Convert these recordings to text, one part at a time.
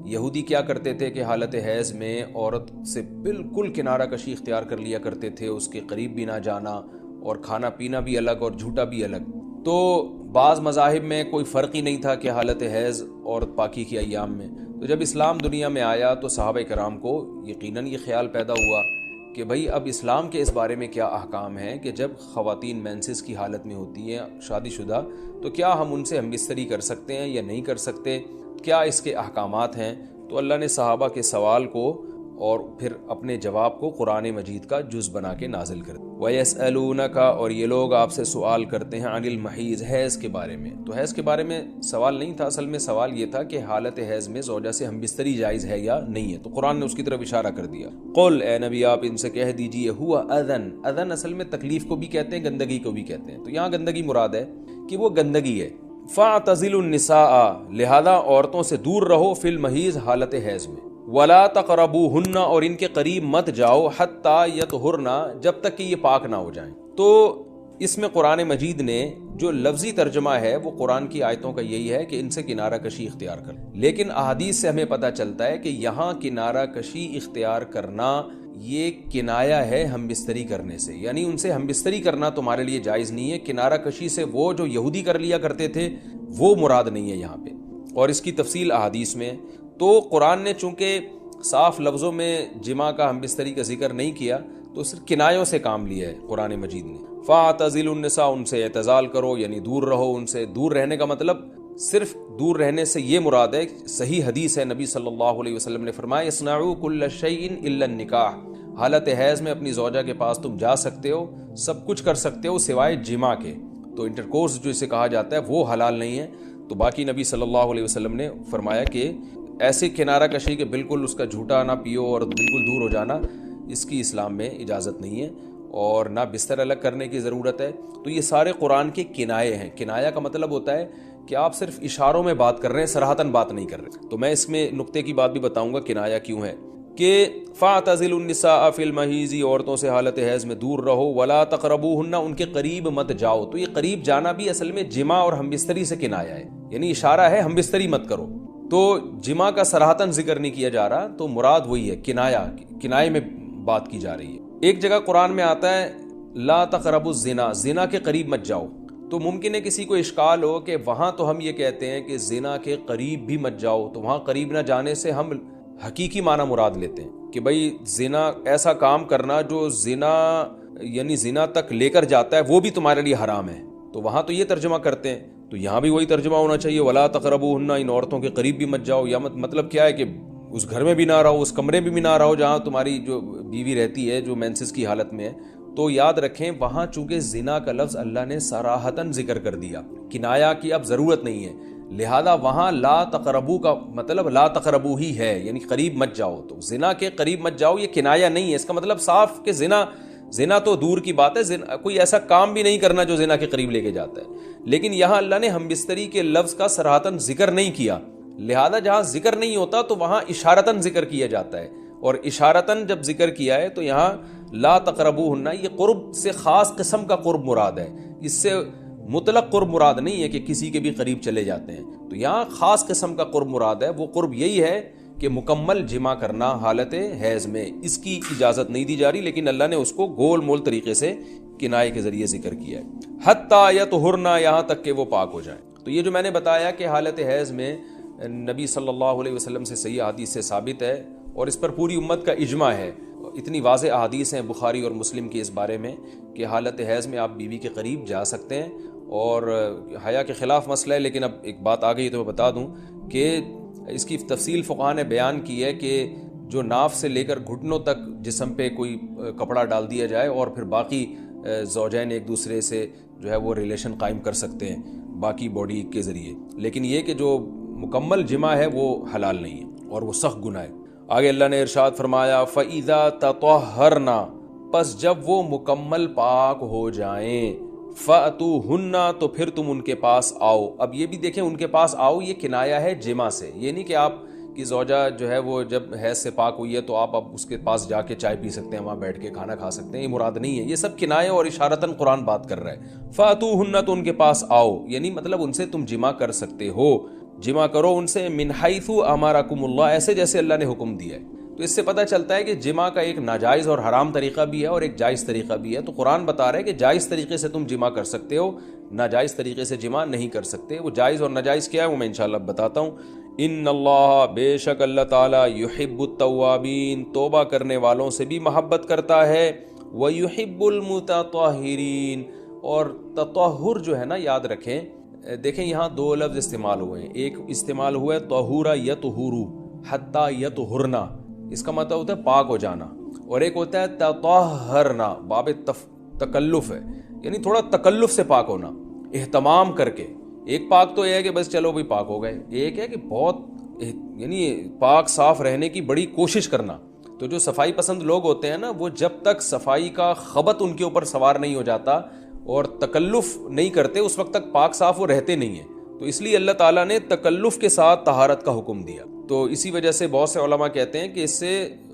یہودی کیا کرتے تھے کہ حالت حیض میں عورت سے بالکل کنارہ کشی اختیار کر لیا کرتے تھے، اس کے قریب بھی نہ جانا، اور کھانا پینا بھی الگ اور جھوٹا بھی الگ۔ تو بعض مذاہب میں کوئی فرق ہی نہیں تھا کہ حالت حیض عورت پاکی کی ایام میں۔ تو جب اسلام دنیا میں آیا تو صحابہ کرام کو یقیناً یہ خیال پیدا ہوا کہ بھئی اب اسلام کے اس بارے میں کیا احکام ہیں کہ جب خواتین مینسز کی حالت میں ہوتی ہیں شادی شدہ، تو کیا ہم ان سے ہم بستری کر سکتے ہیں یا نہیں کر سکتے، کیا اس کے احکامات ہیں۔ تو اللہ نے صحابہ کے سوال کو اور پھر اپنے جواب کو قرآن مجید کا جز بنا کے نازل کر دیا۔ وَيَسْأَلُونَكَ، اور یہ لوگ آپ سے سوال کرتے ہیں، عن المحیض، حیض کے بارے میں۔ تو حیض کے بارے میں سوال نہیں تھا، اصل میں سوال یہ تھا کہ حالت حیض میں زوجہ سے ہم بستری جائز ہے یا نہیں ہے، تو قرآن نے اس کی طرف اشارہ کر دیا۔ قل، اے نبی آپ ان سے کہہ دیجئے، ہوا اذن، اذن اصل میں تکلیف کو بھی کہتے ہیں، گندگی کو بھی کہتے ہیں، تو یہاں گندگی مراد ہے کہ وہ گندگی ہے۔ فاعتزلوا النساء، لہذا عورتوں سے دور رہو، فی المحیض، حالت حیض میں۔ ولا تقربوہن، اور ان کے قریب مت جاؤ، حتی یطہرن، جب تک کہ یہ پاک نہ ہو جائیں۔ تو اس میں قرآن مجید نے جو لفظی ترجمہ ہے وہ قرآن کی آیتوں کا یہی ہے کہ ان سے کنارہ کشی اختیار کر، لیکن احادیث سے ہمیں پتہ چلتا ہے کہ یہاں کنارہ کشی اختیار کرنا یہ کنایہ ہے ہم بستری کرنے سے، یعنی ان سے ہم بستری کرنا تمہارے لیے جائز نہیں ہے۔ کنارہ کشی سے وہ جو یہودی کر لیا کرتے تھے وہ مراد نہیں ہے یہاں پہ، اور اس کی تفصیل احادیث میں۔ تو قرآن نے چونکہ صاف لفظوں میں جماع کا ہم بستری کا ذکر نہیں کیا، تو صرف کنایوں سے کام لیا ہے قرآن مجید نے۔ فاعتزلوا النساء، ان سے اعتزال کرو، یعنی دور رہو ان سے۔ دور رہنے کا مطلب صرف دور رہنے سے یہ مراد ہے، صحیح حدیث ہے، نبی صلی اللہ علیہ وسلم نے فرمایا، اصنعوا کل شیء الا النکاح، حالت حیض میں اپنی زوجہ کے پاس تم جا سکتے ہو، سب کچھ کر سکتے ہو سوائے جماع کے۔ تو انٹرکورس جو اسے کہا جاتا ہے وہ حلال نہیں ہے۔ تو باقی نبی صلی اللہ علیہ وسلم نے فرمایا کہ ایسے کنارہ کشی کے بالکل اس کا جھوٹا نہ پیو اور بالکل دور ہو جانا، اس کی اسلام میں اجازت نہیں ہے، اور نہ بستر الگ کرنے کی ضرورت ہے۔ تو یہ سارے قرآن کے کنائے ہیں۔ کنایہ کا مطلب ہوتا ہے کہ آپ صرف اشاروں میں بات کر رہے ہیں، صراحتاً بات نہیں کر رہے۔ تو میں اس میں نقطے کی بات بھی بتاؤں گا کنایہ کیوں ہے، کہ فاعتزلوا النساء فی المحیض، عورتوں سے حالت حیض میں دور رہو، ولا تقربوہن، ان کے قریب مت جاؤ۔ تو یہ قریب جانا بھی اصل میں جماع اور ہم بستری سے کنایہ ہے، یعنی اشارہ ہے ہم بستری مت کرو۔ تو جماع کا صراحتاً ذکر نہیں کیا جا رہا، تو مراد وہی ہے، کنایہ میں بات کی جا رہی ہے۔ ایک جگہ قرآن میں آتا ہے لا تقربوا الزنا، زنا کے قریب مت جاؤ۔ تو ممکن ہے کسی کو اشکال ہو کہ وہاں تو ہم یہ کہتے ہیں کہ زنا کے قریب بھی مت جاؤ، تو وہاں قریب نہ جانے سے ہم حقیقی معنی مراد لیتے ہیں کہ بھئی زنا ایسا کام کرنا جو زنا یعنی زنا تک لے کر جاتا ہے وہ بھی تمہارے لیے حرام ہے، تو وہاں تو یہ ترجمہ کرتے ہیں۔ تو یہاں بھی وہی ترجمہ ہونا چاہیے، ولا تقربوہن، ان عورتوں کے قریب بھی مت جاؤ، یا مطلب کیا ہے کہ اس گھر میں بھی نہ رہو، اس کمرے میں بھی نہ رہو جہاں تمہاری جو بیوی رہتی ہے جو مینسز کی حالت میں ہے۔ تو یاد رکھیں وہاں چونکہ زنا کا لفظ اللہ نے صراحتاً ذکر کر دیا، کنایہ کی اب ضرورت نہیں ہے، لہذا وہاں لا تقربو کا مطلب لا تقربو ہی ہے، یعنی قریب مت جاؤ۔ تو زنا کے قریب مت جاؤ یہ کنایہ نہیں ہے، اس کا مطلب صاف کہ زنا تو دور کی بات ہے، کوئی ایسا کام بھی نہیں کرنا جو زنا کے قریب لے کے جاتا ہے، لیکن یہاں اللہ نے ہم بستری کے لفظ کا صراحتاً ذکر نہیں کیا، لہذا جہاں ذکر نہیں ہوتا تو وہاں اشارتاً ذکر کیا جاتا ہے، اور اشارتاً جب ذکر کیا ہے تو یہاں لا تقربوہن، یہ قرب سے خاص قسم کا قرب مراد ہے، اس سے مطلق قرب مراد نہیں ہے کہ کسی کے بھی قریب چلے جاتے ہیں۔ تو یہاں خاص قسم کا قرب مراد ہے، وہ قرب یہی ہے کہ مکمل جمع کرنا حالت حیض میں، اس کی اجازت نہیں دی جا رہی، لیکن اللہ نے اس کو گول مول طریقے سے کنائے کے ذریعے ذکر کیا ہے، حتی یطہرن، یہاں تک کہ وہ پاک ہو جائیں۔ تو یہ جو میں نے بتایا کہ حالت حیض میں نبی صلی اللہ علیہ وسلم سے صحیح حدیث سے ثابت ہے، اور اس پر پوری امت کا اجماع ہے، اتنی واضح احادیث ہیں بخاری اور مسلم کی اس بارے میں کہ حالت حیض میں آپ بیوی کے قریب جا سکتے ہیں، اور حیا کے خلاف مسئلہ ہے، لیکن اب ایک بات آ گئی تو میں بتا دوں کہ اس کی تفصیل فقہاء نے بیان کی ہے کہ جو ناف سے لے کر گھٹنوں تک جسم پہ کوئی کپڑا ڈال دیا جائے اور پھر باقی زوجین ایک دوسرے سے جو ہے وہ ریلیشن قائم کر سکتے ہیں باقی باڈی کے ذریعے، لیکن یہ کہ جو مکمل جمع ہے وہ حلال نہیں ہے اور وہ سخت گناہ ہے۔ آگے اللہ نے ارشاد فرمایا فَإِذَا تَطَهَّرْنَا، پس جب وہ مکمل پاک ہو جائیں، فَأْتُوهُنَّ، تو پھر تم ان کے پاس آؤ۔ اب یہ بھی دیکھیں ان کے پاس آؤ یہ کنایہ ہے جمع سے، یہ نہیں کہ آپ کی زوجہ جو ہے وہ جب حیض سے پاک ہوئی ہے تو آپ اب اس کے پاس جا کے چائے پی سکتے ہیں، وہاں بیٹھ کے کھانا کھا سکتے ہیں، یہ مراد نہیں ہے، یہ سب کنایہ اور اشارتاً قرآن بات کر رہا ہے۔ فَأْتُوهُنَّ، تو ان کے پاس آؤ، یعنی مطلب ان سے تم جمع کر سکتے ہو، جمع کرو ان سے، من حیث امرکم اللہ، ایسے جیسے اللہ نے حکم دیا ہے۔ تو اس سے پتہ چلتا ہے کہ جمع کا ایک ناجائز اور حرام طریقہ بھی ہے اور ایک جائز طریقہ بھی ہے۔ تو قرآن بتا رہا ہے کہ جائز طریقے سے تم جمع کر سکتے ہو، ناجائز طریقے سے جمع نہیں کر سکتے۔ وہ جائز اور ناجائز کیا ہے وہ میں انشاءاللہ بتاتا ہوں۔ ان اللہ، بے شک اللہ تعالیٰ، یحب التوابین، توبہ کرنے والوں سے بھی محبت کرتا ہے، ویحب المتطہرین، اور تطہر جو ہے نا، یاد رکھیں، دیکھیں یہاں دو لفظ استعمال ہوئے ہیں، ایک استعمال ہوا ہے طہورا یطہرو حتی یطہرنا، اس کا مطلب ہوتا ہے پاک ہو جانا، اور ایک ہوتا ہے تطہرنا، باب تکلف ہے، یعنی تھوڑا تکلف سے پاک ہونا، اہتمام کر کے۔ ایک پاک تو یہ ہے کہ بس چلو بھی پاک ہو گئے، ایک ہے کہ بہت یعنی پاک صاف رہنے کی بڑی کوشش کرنا۔ تو جو صفائی پسند لوگ ہوتے ہیں نا، وہ جب تک صفائی کا خبط ان کے اوپر سوار نہیں ہو جاتا اور تکلف نہیں کرتے، اس وقت تک پاک صاف وہ رہتے نہیں ہیں۔ تو اس لیے اللہ تعالیٰ نے تکلف کے ساتھ طہارت کا حکم دیا۔ تو اسی وجہ سے بہت سے علماء کہتے ہیں کہ اس سے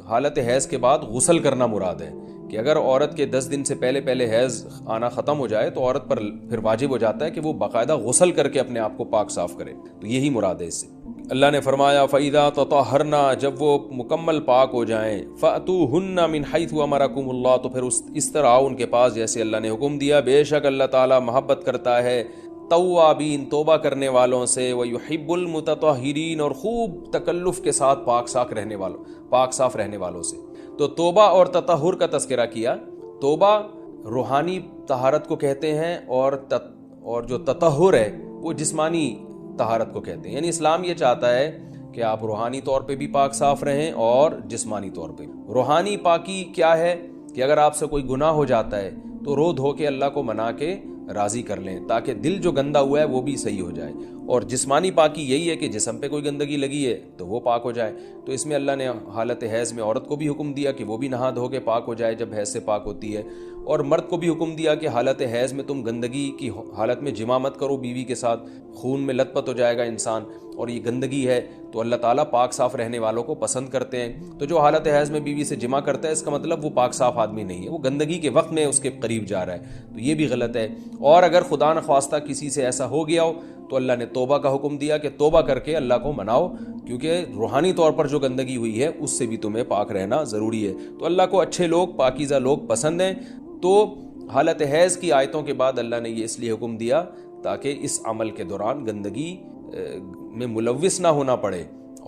حالت حیض کے بعد غسل کرنا مراد ہے، کہ اگر عورت کے 10 دن سے پہلے حیض آنا ختم ہو جائے تو عورت پر پھر واجب ہو جاتا ہے کہ وہ باقاعدہ غسل کر کے اپنے آپ کو پاک صاف کرے۔ تو یہی مراد ہے اس سے۔ اللہ نے فرمایا فَإِذَا تَطَهَّرْنَا، جب وہ مکمل پاک ہو جائیں، فَأْتُوهُنَّ مِنْ حَيْثُ أَمَرَكُمُ اللَّهُ، تو پھر اس طرح آؤ ان کے پاس جیسے اللہ نے حکم دیا۔ بے شک اللہ تعالیٰ محبت کرتا ہے توابین، توبہ کرنے والوں سے، وَيُحِبُّ الْمُتَطَهِّرِينَ، اور خوب تکلف کے ساتھ پاک صاف رہنے والوں سے۔ تو توبہ اور تطہر کا تذکرہ کیا۔ توبہ روحانی طہارت کو کہتے ہیں، اور جو تطہر ہے وہ جسمانی طہارت کو کہتے ہیں۔ یعنی اسلام یہ چاہتا ہے کہ آپ روحانی طور پہ بھی پاک صاف رہیں اور جسمانی طور پہ۔ روحانی پاکی کیا ہے کہ اگر آپ سے کوئی گناہ ہو جاتا ہے تو رو دھو کے اللہ کو منا کے راضی کر لیں، تاکہ دل جو گندا ہوا ہے وہ بھی صحیح ہو جائے۔ اور جسمانی پاکی یہی ہے کہ جسم پہ کوئی گندگی لگی ہے تو وہ پاک ہو جائے۔ تو اس میں اللہ نے حالت حیض میں عورت کو بھی حکم دیا کہ وہ بھی نہا دھو کے پاک ہو جائے جب حیض سے پاک ہوتی ہے، اور مرد کو بھی حکم دیا کہ حالت حیض میں تم گندگی کی حالت میں جمع مت کرو بیوی کے ساتھ، خون میں لت پت ہو جائے گا انسان، اور یہ گندگی ہے تو اللہ تعالیٰ پاک صاف رہنے والوں کو پسند کرتے ہیں۔ تو جو حالت حیض میں بیوی سے جمع کرتا ہے، اس کا مطلب وہ پاک صاف آدمی نہیں ہے، وہ گندگی کے وقت میں اس کے قریب جا رہا ہے، تو یہ بھی غلط ہے۔ اور اگر خدا نخواستہ کسی سے ایسا ہو گیا ہو تو اللہ نے توبہ کا حکم دیا کہ توبہ کر کے اللہ کو مناؤ، کیونکہ روحانی طور پر جو گندگی ہوئی ہے اس سے بھی تمہیں پاک رہنا ضروری ہے۔ تو اللہ کو اچھے لوگ، پاکیزہ لوگ پسند ہیں۔ تو حالت حیض کی آیتوں کے بعد اللہ نے یہ اس لیے حکم دیا تاکہ اس عمل کے دوران گندگی میں ملوث نہ ہونا پڑے،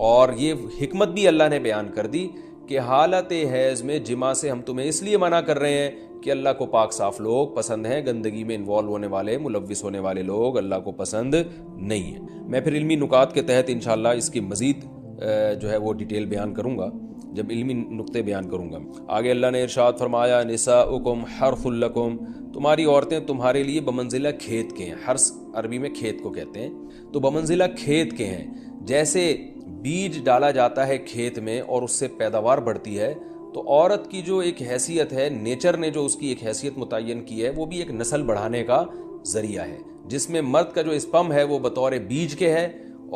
اور یہ حکمت بھی اللہ نے بیان کر دی کہ حالت حیض میں جمع سے ہم تمہیں اس لیے منع کر رہے ہیں کہ اللہ کو پاک صاف لوگ پسند ہیں، گندگی میں انوالو ہونے والے، ملوث ہونے والے لوگ اللہ کو پسند نہیں ہیں۔ میں پھر علمی نکات کے تحت انشاءاللہ اس کی مزید جو ہے وہ ڈیٹیل بیان کروں گا جب علمی نقطے بیان کروں گا۔ آگے اللہ نے ارشاد فرمایا نساؤکم حرث لکم، تمہاری عورتیں تمہارے لیے بمنزلہ کھیت کے ہیں۔ حرث عربی میں کھیت کو کہتے ہیں، تو بمنزلہ کھیت کے ہیں۔ جیسے بیج ڈالا جاتا ہے کھیت میں اور اس سے پیداوار بڑھتی ہے، تو عورت کی جو ایک حیثیت ہے، نیچر نے جو اس کی ایک حیثیت متعین کی ہے، وہ بھی ایک نسل بڑھانے کا ذریعہ ہے، جس میں مرد کا جو اسپم ہے وہ بطور بیج کے ہے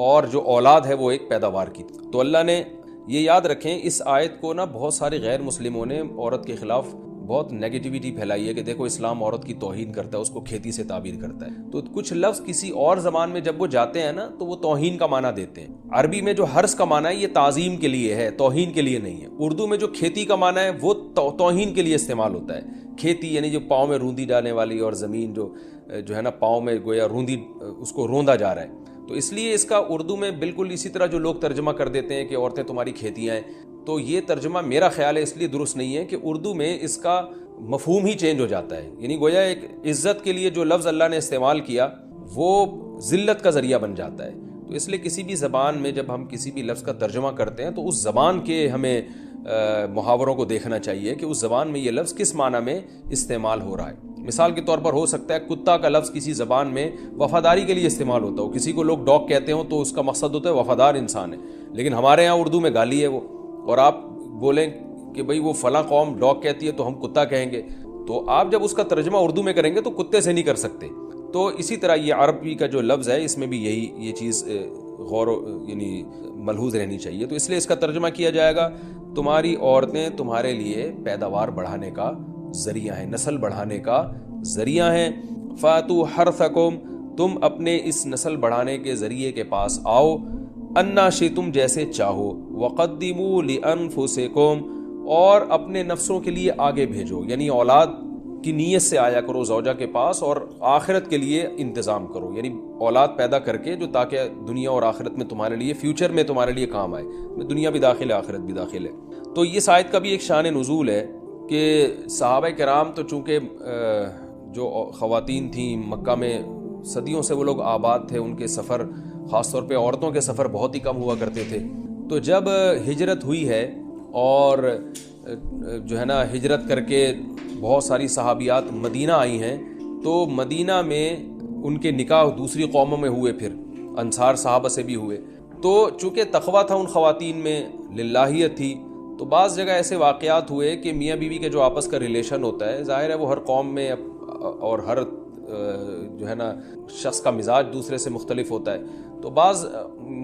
اور جو اولاد ہے وہ ایک پیداوار کی۔ تو اللہ نے یہ یاد رکھیں، اس آیت کو نا بہت سارے غیر مسلموں نے عورت کے خلاف بہت نیگیٹیوٹی پھیلائی ہے کہ دیکھو اسلام عورت کی توہین کرتا ہے، اس کو کھیتی سے تعبیر کرتا ہے۔ تو کچھ لفظ کسی اور زبان میں جب وہ جاتے ہیں نا تو وہ توہین کا معنی دیتے ہیں۔ عربی میں جو حرث کا معنی ہے یہ تعظیم کے لیے ہے، توہین کے لیے نہیں ہے۔ اردو میں جو کھیتی کا معنی ہے وہ توہین کے لیے استعمال ہوتا ہے۔ کھیتی یعنی جو پاؤں میں روندی ڈالنے والی، اور زمین جو ہے نا پاؤں میں گویا روندی، اس کو روندا جا رہا ہے، تو اس لیے اس کا اردو میں بالکل اسی طرح جو لوگ ترجمہ کر دیتے ہیں کہ عورتیں تمہاری کھیتیاں ہیں، تو یہ ترجمہ میرا خیال ہے اس لیے درست نہیں ہے کہ اردو میں اس کا مفہوم ہی چینج ہو جاتا ہے۔ یعنی گویا ایک عزت کے لیے جو لفظ اللہ نے استعمال کیا وہ ذلت کا ذریعہ بن جاتا ہے۔ تو اس لیے کسی بھی زبان میں جب ہم کسی بھی لفظ کا ترجمہ کرتے ہیں تو اس زبان کے ہمیں محاوروں کو دیکھنا چاہیے کہ اس زبان میں یہ لفظ کس معنی میں استعمال ہو رہا ہے۔ مثال کے طور پر ہو سکتا ہے کتا کا لفظ کسی زبان میں وفاداری کے لیے استعمال ہوتا ہو، کسی کو لوگ ڈاگ کہتے ہوں تو اس کا مقصد ہوتا ہے وفادار انسان ہے، لیکن ہمارے ہاں اردو میں گالی ہے وہ، اور آپ بولیں کہ بھئی وہ فلاں قوم ڈاگ کہتی ہے تو ہم کتا کہیں گے، تو آپ جب اس کا ترجمہ اردو میں کریں گے تو کتے سے نہیں کر سکتے۔ تو اسی طرح یہ عربی کا جو لفظ ہے اس میں بھی یہ چیز یعنی ملحوظ رہنی چاہیے۔ تو اس لیے اس کا ترجمہ کیا جائے گا تمہاری عورتیں تمہارے لیے پیداوار بڑھانے کا ذریعہ ہیں، نسل بڑھانے کا ذریعہ ہیں۔ فاتو حرثکم، تم اپنے اس نسل بڑھانے کے ذریعے کے پاس آؤ، انا شئتم جیسے چاہو، وقدموا لانفسکم اور اپنے نفسوں کے لیے آگے بھیجو، یعنی اولاد کی نیت سے آیا کرو زوجہ کے پاس اور آخرت کے لیے انتظام کرو، یعنی اولاد پیدا کر کے جو تاکہ دنیا اور آخرت میں تمہارے لیے، فیوچر میں تمہارے لیے کام آئے، دنیا بھی داخل ہے آخرت بھی داخل ہے۔ تو اس آیت کا بھی ایک شان نزول ہے کہ صحابہ کرام تو چونکہ جو خواتین تھیں مکہ میں صدیوں سے وہ لوگ آباد تھے، ان کے سفر خاص طور پہ عورتوں کے سفر بہت ہی کم ہوا کرتے تھے، تو جب ہجرت ہوئی ہے اور جو ہے نا ہجرت کر کے بہت ساری صحابیات مدینہ آئی ہیں، تو مدینہ میں ان کے نکاح دوسری قوموں میں ہوئے، پھر انصار صحابہ سے بھی ہوئے، تو چونکہ تقویٰ تھا ان خواتین میں، للہیت تھی، تو بعض جگہ ایسے واقعات ہوئے کہ میاں بیوی کے جو آپس کا ریلیشن ہوتا ہے، ظاہر ہے وہ ہر قوم میں اور ہر جو ہے نا شخص کا مزاج دوسرے سے مختلف ہوتا ہے، تو بعض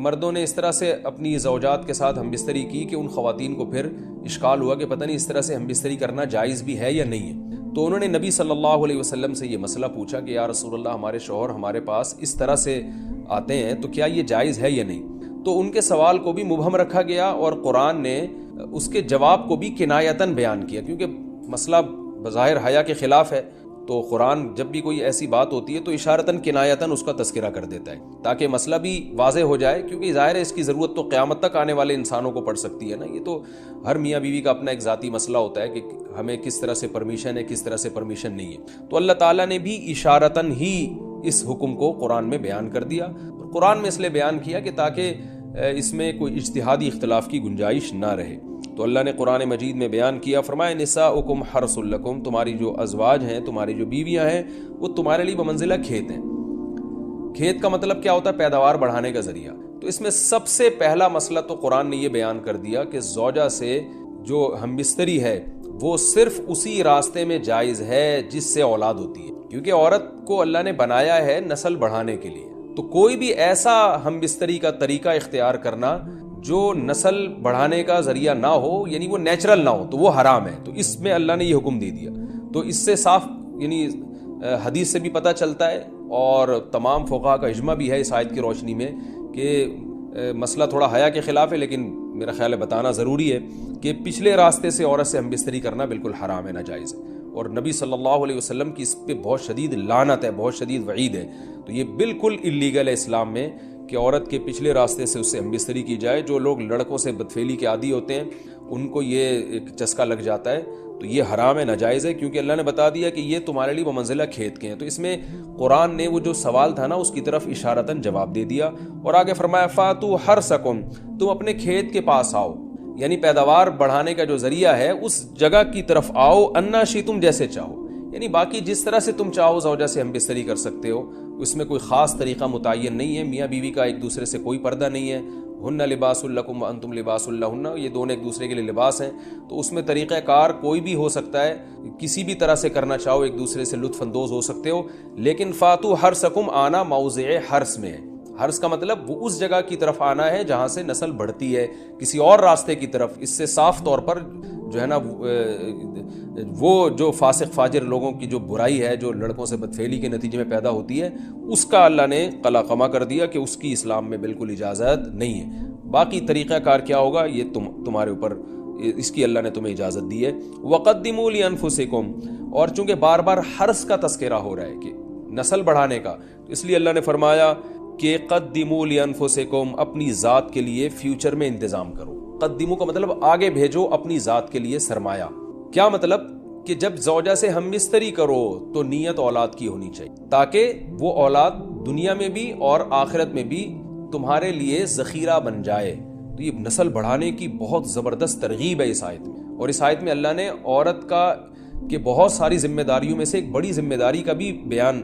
مردوں نے اس طرح سے اپنی زوجات کے ساتھ ہم بستری کی کہ ان خواتین کو پھر اشکال ہوا کہ پتہ نہیں اس طرح سے ہم بستری کرنا جائز بھی ہے یا نہیں ہے، تو انہوں نے نبی صلی اللہ علیہ وسلم سے یہ مسئلہ پوچھا کہ یا رسول اللہ ہمارے شوہر ہمارے پاس اس طرح سے آتے ہیں تو کیا یہ جائز ہے یا نہیں، تو ان کے سوال کو بھی مبہم رکھا گیا اور قرآن نے اس کے جواب کو بھی کنایتاً بیان کیا، کیونکہ مسئلہ بظاہر حیا کے خلاف ہے، تو قرآن جب بھی کوئی ایسی بات ہوتی ہے تو اشارتاً کنایتاً اس کا تذکرہ کر دیتا ہے تاکہ مسئلہ بھی واضح ہو جائے، کیونکہ ظاہر ہے اس کی ضرورت تو قیامت تک آنے والے انسانوں کو پڑ سکتی ہے نا، یہ تو ہر میاں بیوی کا اپنا ایک ذاتی مسئلہ ہوتا ہے کہ ہمیں کس طرح سے پرمیشن ہے کس طرح سے پرمیشن نہیں ہے، تو اللہ تعالیٰ نے بھی اشارتاً ہی اس حکم کو قرآن میں بیان کر دیا، اور قرآن میں اس لیے بیان کیا کہ تاکہ اس میں کوئی اجتہادی اختلاف کی گنجائش نہ رہے، تو اللہ نے قرآن مجید میں بیان کیا، فرمایا نساؤکم حرث لکم، تمہاری جو ازواج ہیں تمہاری جو بیویاں ہیں وہ تمہارے لیے بمنزلہ کھیت ہیں۔ کھیت کا مطلب کیا ہوتا ہے؟ پیداوار بڑھانے کا ذریعہ، تو اس میں سب سے پہلا مسئلہ تو قرآن نے یہ بیان کر دیا کہ زوجہ سے جو ہم بستری ہے وہ صرف اسی راستے میں جائز ہے جس سے اولاد ہوتی ہے، کیونکہ عورت کو اللہ نے بنایا ہے نسل بڑھانے کے لیے، تو کوئی بھی ایسا ہم بستری کا طریقہ اختیار کرنا جو نسل بڑھانے کا ذریعہ نہ ہو، یعنی وہ نیچرل نہ ہو، تو وہ حرام ہے، تو اس میں اللہ نے یہ حکم دے دیا، تو اس سے صاف یعنی حدیث سے بھی پتہ چلتا ہے اور تمام فقہاء کا اجماع بھی ہے اس آیت کی روشنی میں کہ مسئلہ تھوڑا حیا کے خلاف ہے، لیکن میرا خیال ہے بتانا ضروری ہے کہ پچھلے راستے سے عورت سے ہم بستری کرنا بالکل حرام ہے، ناجائز ہے، اور نبی صلی اللہ علیہ وسلم کی اس پہ بہت شدید لعنت ہے، بہت شدید وعید ہے، تو یہ بالکل اللیگل ہے اسلام میں کہ عورت کے پچھلے راستے سے اس سے ہم بستری کی جائے۔ جو لوگ لڑکوں سے بدفعلی کے عادی ہوتے ہیں ان کو یہ ایک چسکا لگ جاتا ہے، تو یہ حرام ہے، ناجائز ہے، کیونکہ اللہ نے بتا دیا کہ یہ تمہارے لیے بمنزلہ کھیت کے ہیں، تو اس میں قرآن نے وہ جو سوال تھا نا اس کی طرف اشارتاً جواب دے دیا، اور آگے فرمایا فاتو حرثکم، تم اپنے کھیت کے پاس آؤ، یعنی پیداوار بڑھانے کا جو ذریعہ ہے اس جگہ کی طرف آؤ، انا شئتم جیسے چاہو، یعنی باقی جس طرح سے تم چاہو زوجہ سے ہم بستری کر سکتے ہو، اس میں کوئی خاص طریقہ متعین نہیں ہے، میاں بیوی کا ایک دوسرے سے کوئی پردہ نہیں ہے، ہن لباس لکم وانتم لباس لہن، یہ دونوں ایک دوسرے کے لیے لباس ہیں، تو اس میں طریقہ کار کوئی بھی ہو سکتا ہے، کسی بھی طرح سے کرنا چاہو ایک دوسرے سے لطف اندوز ہو سکتے ہو، لیکن فاتو حرثکم آنا موضع حرث میں ہے، حرث کا مطلب وہ اس جگہ کی طرف آنا ہے جہاں سے نسل بڑھتی ہے، کسی اور راستے کی طرف، اس سے صاف طور پر جو ہے نا وہ جو فاسق فاجر لوگوں کی جو برائی ہے جو لڑکوں سے بدفعلی کے نتیجے میں پیدا ہوتی ہے اس کا اللہ نے قلعہ کر دیا کہ اس کی اسلام میں بالکل اجازت نہیں ہے، باقی طریقہ کار کیا ہوگا یہ تمہارے اوپر، اس کی اللہ نے تمہیں اجازت دی ہے۔ وقدموا لانفسکم، اور چونکہ بار بار حرث کا تذکرہ ہو رہا ہے کہ نسل بڑھانے کا، اس لیے اللہ نے فرمایا کہ قدموا لانفسکم، اپنی ذات کے لیے فیوچر میں انتظام کرو، قدموا کا مطلب آگے بھیجو اپنی ذات کے لیے سرمایہ، کیا مطلب کہ جب زوجہ سے ہم بستری کرو تو نیت اولاد کی ہونی چاہیے تاکہ وہ اولاد دنیا میں بھی اور آخرت میں بھی تمہارے لیے ذخیرہ بن جائے، تو یہ نسل بڑھانے کی بہت زبردست ترغیب ہے اس آیت میں، اور اس آیت میں اللہ نے عورت کا کہ بہت ساری ذمہ داریوں میں سے ایک بڑی ذمہ داری کا بھی بیان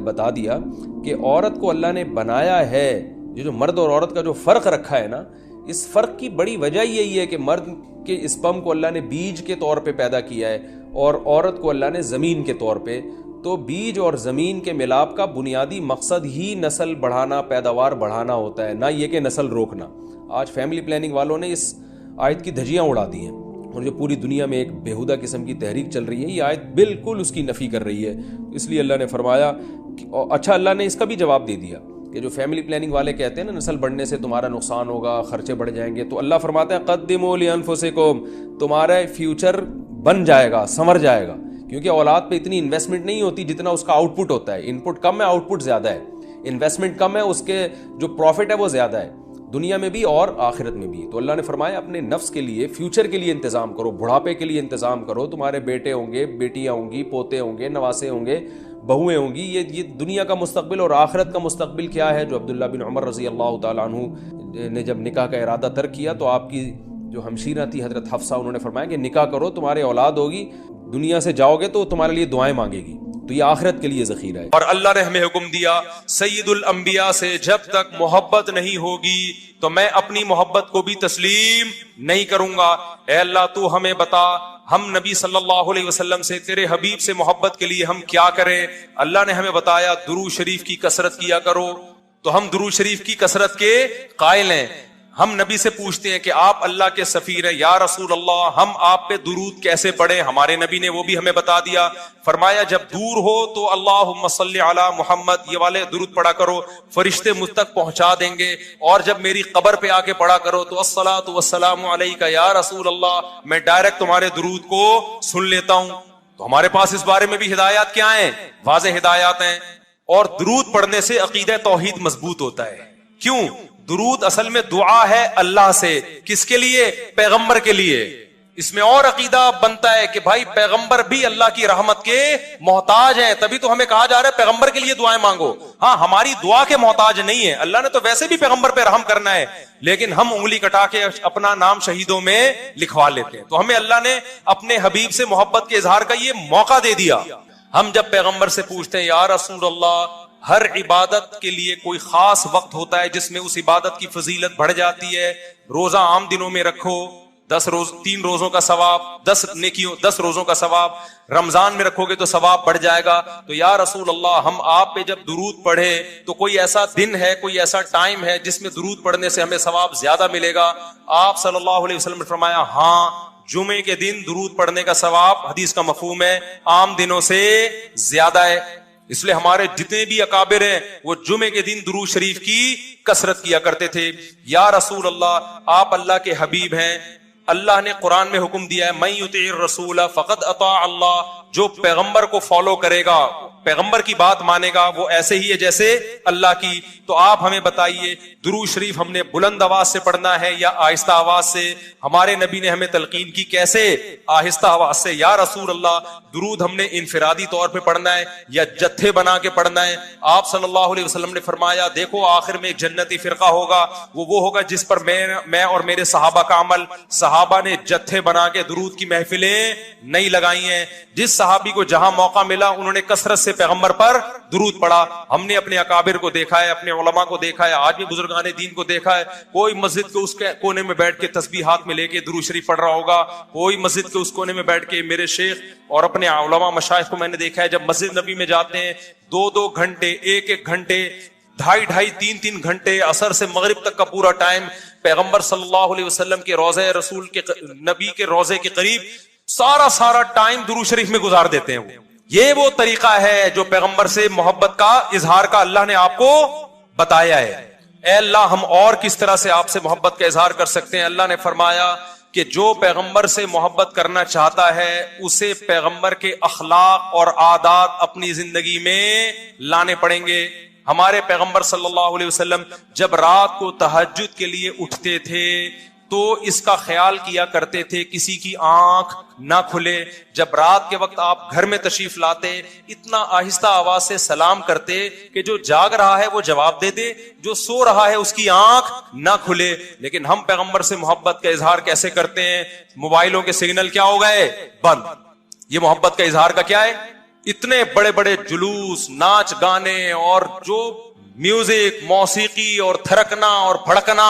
بتا دیا کہ عورت کو اللہ نے بنایا ہے، یہ جو مرد اور عورت کا جو فرق رکھا ہے نا، اس فرق کی بڑی وجہ یہی ہے کہ مرد کے اسپرم کو اللہ نے بیج کے طور پہ پیدا کیا ہے اور عورت کو اللہ نے زمین کے طور پہ، تو بیج اور زمین کے ملاپ کا بنیادی مقصد ہی نسل بڑھانا، پیداوار بڑھانا ہوتا ہے، نہ یہ کہ نسل روکنا۔ آج فیملی پلاننگ والوں نے اس آیت کی دھجیاں اڑا دی ہیں، اور جو پوری دنیا میں ایک بےہودہ قسم کی تحریک چل رہی ہے، یہ آیت بالکل اس کی نفی کر رہی ہے. اس لیے اللہ نے فرمایا اچھا اللہ نے اس کا بھی جواب دے دیا کہ جو فیملی پلاننگ والے کہتے ہیں نا نسل بڑھنے سے تمہارا نقصان ہوگا، خرچے بڑھ جائیں گے، تو اللہ فرماتا ہے قدموا لانفسکم، تمہارا فیوچر بن جائے گا، سنور جائے گا. کیونکہ اولاد پہ اتنی انویسٹمنٹ نہیں ہوتی جتنا اس کا آؤٹ پٹ ہوتا ہے. ان پٹ کم ہے، آؤٹ پٹ زیادہ ہے. انویسٹمنٹ کم ہے، اس کے جو پروفٹ ہے وہ زیادہ ہے، دنیا میں بھی اور آخرت میں بھی. تو اللہ نے فرمایا اپنے نفس کے لیے، فیوچر کے لیے انتظام کرو، بڑھاپے کے لیے انتظام کرو. تمہارے بیٹے ہوں گے، بیٹیاں ہوں گی، پوتے ہوں گے، نواسے ہوں گے، بہویں ہوں گی. یہ دنیا کا مستقبل اور آخرت کا مستقبل کیا ہے. جو عبداللہ بن عمر رضی اللہ تعالیٰ عنہ نے جب نکاح کا ارادہ ترک کیا تو آپ کی جو ہمشیرہ تھی حضرت حفصہ، انہوں نے فرمایا کہ نکاح کرو، تمہارے اولاد ہوگی، دنیا سے جاؤ گے تو تمہارے لیے دعائیں مانگے گی. تو یہ آخرت کے لیے ذخیرہ ہے. اور اللہ نے ہمیں حکم دیا سید الانبیاء سے جب تک محبت نہیں ہوگی تو میں اپنی محبت کو بھی تسلیم نہیں کروں گا. اے اللہ تو ہمیں بتا ہم نبی صلی اللہ علیہ وسلم سے، تیرے حبیب سے محبت کے لیے ہم کیا کریں. اللہ نے ہمیں بتایا درود شریف کی کثرت کیا کرو. تو ہم درود شریف کی کثرت کے قائل ہیں. ہم نبی سے پوچھتے ہیں کہ آپ اللہ کے سفیر ہیں، یا رسول اللہ ہم آپ پہ درود کیسے پڑھیں. ہمارے نبی نے وہ بھی ہمیں بتا دیا. فرمایا جب دور ہو تو اللہم صلی علی محمد یہ والے درود پڑھا کرو، فرشتے مجھ تک پہنچا دیں گے. اور جب میری قبر پہ آ کے پڑھا کرو تو الصلاۃ والسلام علیک یا رسول اللہ، میں ڈائریکٹ تمہارے درود کو سن لیتا ہوں. تو ہمارے پاس اس بارے میں بھی ہدایات کیا ہیں؟ واضح ہدایات ہیں. اور درود پڑھنے سے عقیدہ توحید مضبوط ہوتا ہے. کیوں؟ درود اصل میں دعا ہے اللہ سے. کس کے لیے؟ پیغمبر کے لیے. اس میں اور عقیدہ بنتا ہے کہ بھائی پیغمبر بھی اللہ کی رحمت کے محتاج ہیں، تبھی تو ہمیں کہا جا رہا ہے پیغمبر کے لیے دعائیں مانگو. ہاں ہماری دعا کے محتاج نہیں ہے، اللہ نے تو ویسے بھی پیغمبر پہ رحم کرنا ہے، لیکن ہم انگلی کٹا کے اپنا نام شہیدوں میں لکھوا لیتے ہیں. تو ہمیں اللہ نے اپنے حبیب سے محبت کے اظہار کا یہ موقع دے دیا. ہم جب پیغمبر سے پوچھتے ہیں یا رسول اللہ، ہر عبادت کے لیے کوئی خاص وقت ہوتا ہے جس میں اس عبادت کی فضیلت بڑھ جاتی ہے. روزہ عام دنوں میں رکھو، 3 روزوں کا ثواب، 10 روزوں کا ثواب. رمضان میں رکھو گے تو ثواب بڑھ جائے گا. تو یا رسول اللہ ہم آپ پہ جب درود پڑھے تو کوئی ایسا دن ہے، کوئی ایسا ٹائم ہے جس میں درود پڑھنے سے ہمیں ثواب زیادہ ملے گا؟ آپ صلی اللہ علیہ وسلم نے فرمایا ہاں، جمعے کے دن درود پڑھنے کا ثواب، حدیث کا مفہوم ہے، عام دنوں سے زیادہ ہے. اس لیے ہمارے جتنے بھی اکابر ہیں وہ جمعے کے دن درود شریف کی کثرت کیا کرتے تھے. یا رسول اللہ آپ اللہ کے حبیب ہیں، اللہ نے قرآن میں حکم دیا ہے من یطیع الرسول فقد اطاع اللہ، جو پیغمبر کو فالو کرے گا، پیغمبر کی بات مانے گا، وہ ایسے ہی ہے جیسے اللہ کی. تو آپ ہمیں بتائیے درود شریف ہم نے بلند آواز سے پڑھنا ہے یا آہستہ آواز سے؟ ہمارے نبی نے ہمیں تلقین کی کیسے؟ آہستہ آواز سے. یا رسول اللہ درود ہم نے انفرادی طور پہ پڑھنا ہے یا جتھے بنا کے پڑھنا ہے؟ آپ صلی اللہ علیہ وسلم نے فرمایا دیکھو آخر میں ایک جنتی فرقہ ہوگا، وہ ہوگا جس پر میں اور میرے صحابہ کا عمل. صحابہ نے جتھے بنا کے درود کی محفلیں نہیں لگائی ہیں. جس صحابی کو جہاں موقع ملا انہوں نے کثرت سے پیغمبر پر درود پڑھا. ہم نے اپنے اکابر کو دیکھا ہے، اپنے علماء کو دیکھا ہے، آج بھی بزرگان دین کو دیکھا ہے، کوئی مسجد کے اس کونے میں بیٹھ کے تسبیح ہاتھ میں لے کے درود شریف پڑھ رہا ہوگا، کوئی مسجد کے اس کونے میں بیٹھ کے. میرے شیخ اور اپنے علماء مشائخ کو میں نے دیکھا ہے جب مسجد نبی میں جاتے ہیں 2 گھنٹے، 1 گھنٹے، 2.5 3 گھنٹے، عصر سے مغرب تک کا پورا ٹائم پیغمبر صلی اللہ علیہ وسلم کے روضہ رسول کے نبی کے روضے کے قریب سارا ٹائم درود شریف میں گزار دیتے ہیں. یہ وہ طریقہ ہے جو پیغمبر سے محبت کا اظہار کا اللہ نے آپ کو بتایا ہے. اے اللہ ہم اور کس طرح سے آپ سے محبت کا اظہار کر سکتے ہیں؟ اللہ نے فرمایا کہ جو پیغمبر سے محبت کرنا چاہتا ہے اسے پیغمبر کے اخلاق اور عادات اپنی زندگی میں لانے پڑیں گے. ہمارے پیغمبر صلی اللہ علیہ وسلم جب رات کو تہجد کے لیے اٹھتے تھے تو اس کا خیال کیا کرتے تھے کسی کی آنکھ نہ کھلے. جب رات کے وقت آپ گھر میں تشریف لاتے اتنا آہستہ آواز سے سلام کرتے کہ جو جاگ رہا ہے وہ جواب دے دے، جو سو رہا ہے اس کی آنکھ نہ کھلے. لیکن ہم پیغمبر سے محبت کا اظہار کیسے کرتے ہیں؟ موبائلوں کے سگنل کیا ہو گئے؟ بند. یہ محبت کا اظہار کا کیا ہے؟ اتنے بڑے بڑے جلوس، ناچ گانے اور جو میوزک، موسیقی اور تھرکنا اور پھڑکنا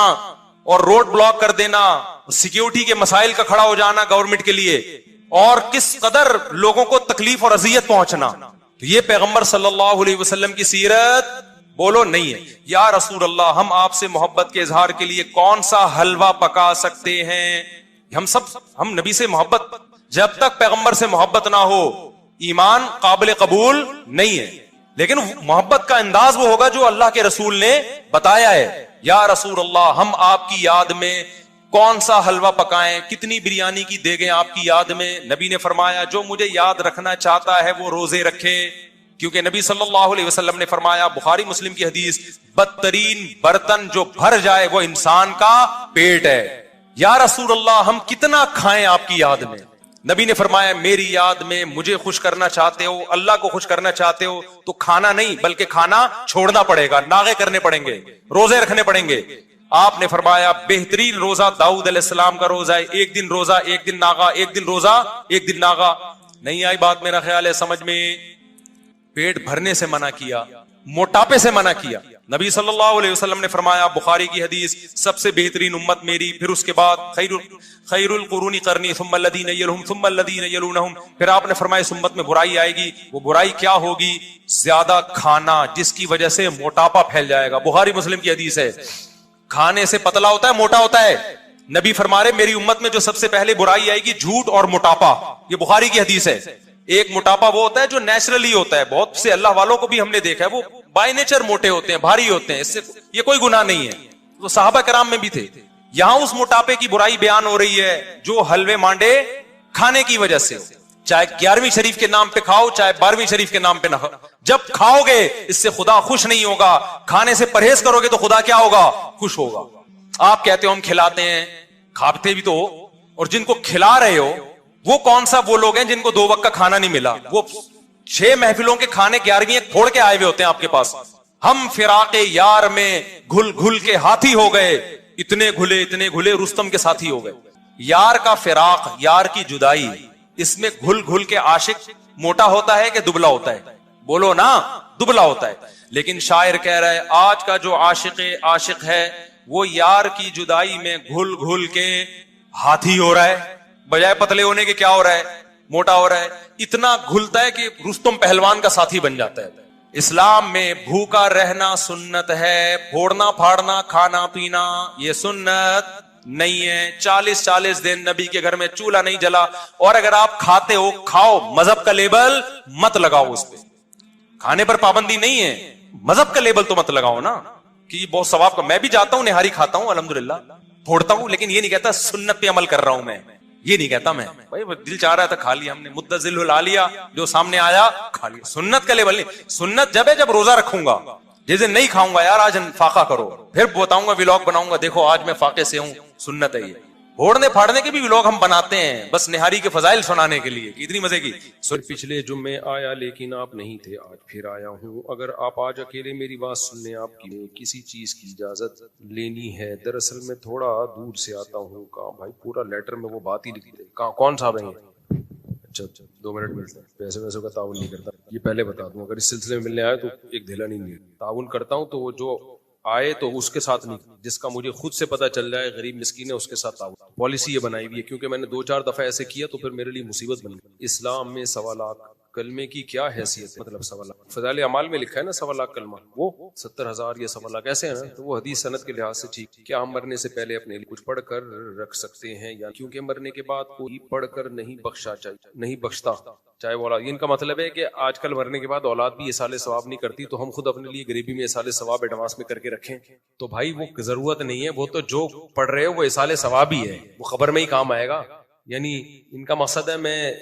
اور روڈ بلاک کر دینا، سیکیورٹی کے مسائل کا کھڑا ہو جانا گورنمنٹ کے لیے، اور کس قدر لوگوں کو تکلیف اور اذیت پہنچنا. تو یہ پیغمبر صلی اللہ علیہ وسلم کی سیرت بولو نہیں ہے. یا رسول اللہ ہم آپ سے محبت کے اظہار کے لیے کون سا حلوہ پکا سکتے ہیں؟ ہم نبی سے محبت, جب تک پیغمبر سے محبت نہ ہو ایمان قابل قبول نہیں ہے. لیکن محبت کا انداز وہ ہوگا جو اللہ کے رسول نے بتایا ہے. یا رسول اللہ ہم آپ کی یاد میں کون سا حلوہ پکائیں, کتنی بریانی کی دیگیں آپ کی یاد میں. نبی نے فرمایا جو مجھے یاد رکھنا چاہتا ہے وہ روزے رکھے, کیونکہ نبی صلی اللہ علیہ وسلم نے فرمایا, بخاری مسلم کی حدیث, بدترین برتن جو بھر جائے وہ انسان کا پیٹ ہے. یا رسول اللہ ہم کتنا کھائیں آپ کی یاد میں. نبی نے فرمایا میری یاد میں مجھے خوش کرنا چاہتے ہو, اللہ کو خوش کرنا چاہتے ہو تو کھانا نہیں بلکہ کھانا چھوڑنا پڑے گا, ناغے کرنے پڑیں گے, روزے رکھنے پڑیں گے. آپ نے فرمایا بہترین روزہ داؤد علیہ السلام کا روزہ ہے, ایک دن روزہ ایک دن ناغا, ایک دن روزہ ایک دن ناغا. نہیں آئی بات میرا خیال ہے سمجھ میں. پیٹ بھرنے سے منع کیا, موٹاپے سے منع کیا. نبی صلی اللہ علیہ وسلم نے فرمایا بخاری کی حدیث, سب سے بہترین امت میری, پھر اس کے بعد خیر القرون قرنی ثم الذین یلونہم ثم الذین یلونہم. پھر آپ نے فرمایا اس امت میں برائی آئے گی. وہ برائی کیا ہوگی؟ زیادہ کھانا, جس کی وجہ سے موٹاپا پھیل جائے گا. بخاری مسلم کی حدیث ہے. کھانے سے پتلا ہوتا ہے, موٹا ہوتا ہے. نبی فرما رہے میری امت میں جو سب سے پہلے برائی آئے گی جھوٹ اور موٹاپا. یہ بخاری کی حدیث ہے. ایک موٹاپا وہ ہوتا ہے جو نیچرلی ہوتا ہے, بہت سے اللہ والوں کو بھی ہم نے دیکھا ہے وہ بائی نیچر موٹے ہوتے ہیں, بھاری ہوتے ہیں, اس سے یہ کوئی گناہ نہیں ہے. تو صحابہ کرام میں بھی تھے. یہاں اس موٹاپے کی برائی بیان ہو رہی ہے جو حلوے مانڈے کھانے کی وجہ سے, چاہے 11ویں شریف کے نام پہ کھاؤ چاہے 12ویں شریف کے نام پہ نہ کھاؤ. جب کھاؤ گے اس سے خدا خوش نہیں ہوگا. کھانے سے پرہیز کرو گے تو خدا کیا ہوگا؟ خوش ہوگا. آپ کہتے ہو ہم کھلاتے ہیں, کھاتے بھی تو ہو, اور جن کو کھلا رہے ہو وہ کون سا وہ لوگ ہیں جن کو 2 وقت کا کھانا نہیں ملا؟ وہ 6 محفلوں کے کھانے 11ویں پھوڑ کے آئے ہوئے ہوتے ہیں آپ کے پاس. ہم فراق یار میں گھل گھل کے ہاتھی ہو گئے, اتنے گھلے رستم کے ساتھی ہو گئے. یار کا فراق, یار کی جدائی, اس میں گھل گھل کے عاشق موٹا ہوتا ہے کہ دبلا ہوتا ہے؟ بولو نا, دبلا ہوتا ہے. لیکن شاعر کہہ رہا ہے آج کا جو عاشق ہے وہ یار کی جدائی میں گھل گھل کے ہاتھی ہو رہا ہے, بجائے پتلے ہونے کے کیا ہو رہا ہے؟ موٹا ہو رہا ہے. اتنا گھلتا ہے کہ رستم پہلوان کا ساتھی بن جاتا ہے. اسلام میں بھوکا رہنا سنت ہے, پھوڑنا پھاڑنا کھانا پینا یہ سنت نہیں ہے. 40 دن نبی کے گھر میں چولہا نہیں جلا, اور اگر آپ کھاتے ہو کھاؤ, مذہب کا لیبل مت لگاؤ اس پہ. کھانے پر پابندی نہیں ہے, مذہب کا لیبل تو مت لگاؤ نا کہ بہت ثواب کا. میں بھی جاتا ہوں نہاری کھاتا ہوں الحمدللہ, پھوڑتا ہوں, لیکن یہ نہیں کہتا سنت پہ عمل کر رہا ہوں میں, یہ نہیں کہتا میں. بھائی دل چاہ رہا تھا کھا لیا ہم نے, مدذل العالیہ جو سامنے آیا کھا لیا. سنت کا لیبل نہیں. سنت جب ہے جب روزہ رکھوں گا, جس دن نہیں کھاؤں گا یار آج فاقہ کرو, پھر بتاؤں گا ولاگ بناؤں گا, دیکھو آج میں فاقے سے ہوں. سنت ہے یہ. پھوڑنے پھاڑنے کے بھی ولاگ ہم بناتے ہیں بس نہاری کے فضائل سنانے کے لیے, اتنی مزے کی. پچھلے جمعے آیا لیکن آپ نہیں تھے, آج پھر آیا ہوں. اگر آپ آج اکیلے میری بات سن لیں, آپ کی کسی چیز کی اجازت لینی ہے. دراصل میں تھوڑا دور سے آتا ہوں. کہاں بھائی پورا لیٹر میں وہ بات ہی لکھی تھی. کون صاحب ہیں؟ اچھا 2 منٹ ملتے ہیں. پیسے ویسے کا تعاون نہیں کرتا, یہ پہلے بتا دوں. اگر اس سلسلے میں ملنے آئے تو ایک دھیلا نہیں لیا. تعاون کرتا ہوں تو وہ جو آئے تو اس کے ساتھ نہیں, جس کا مجھے خود سے پتا چل جائے غریب مسکین ہے اس کے ساتھ تعاون. پالیسی یہ بنائی ہوئی ہے کیونکہ میں نے 2-4 دفعہ ایسے کیا تو پھر میرے لیے مصیبت بن گئی. اسلام میں 1.25 لاکھ کلمے کی کیا حیثیت ہے؟ مطلب 1.25 لاکھ فضائل اعمال میں لکھا ہے نا 1.25 لاکھ کلمہ, وہ 70,000 یا 1.25 لاکھ ایسے ہیں نا, تو وہ حدیث سند کے لحاظ سے ٹھیک. کیا ہم مرنے سے پہلے اپنے لیے کچھ پڑھ کر رکھ سکتے ہیں یا کیونکہ مرنے کے بعد کوئی پڑھ کر نہیں بخشتا چاہے وہ اولاد. ان کا مطلب ہے کہ آج کل مرنے کے بعد اولاد بھی اصال ثواب نہیں کرتی, تو ہم خود اپنے لیے غریبی میں اصال ثواب ایڈوانس میں کر کے رکھیں. تو بھائی وہ ضرورت نہیں ہے, وہ تو جو پڑھ رہے ہو وہ اصال ثواب ہی ہے, وہ خبر میں ہی کام آئے گا. یعنی ان کا مقصد ہے میں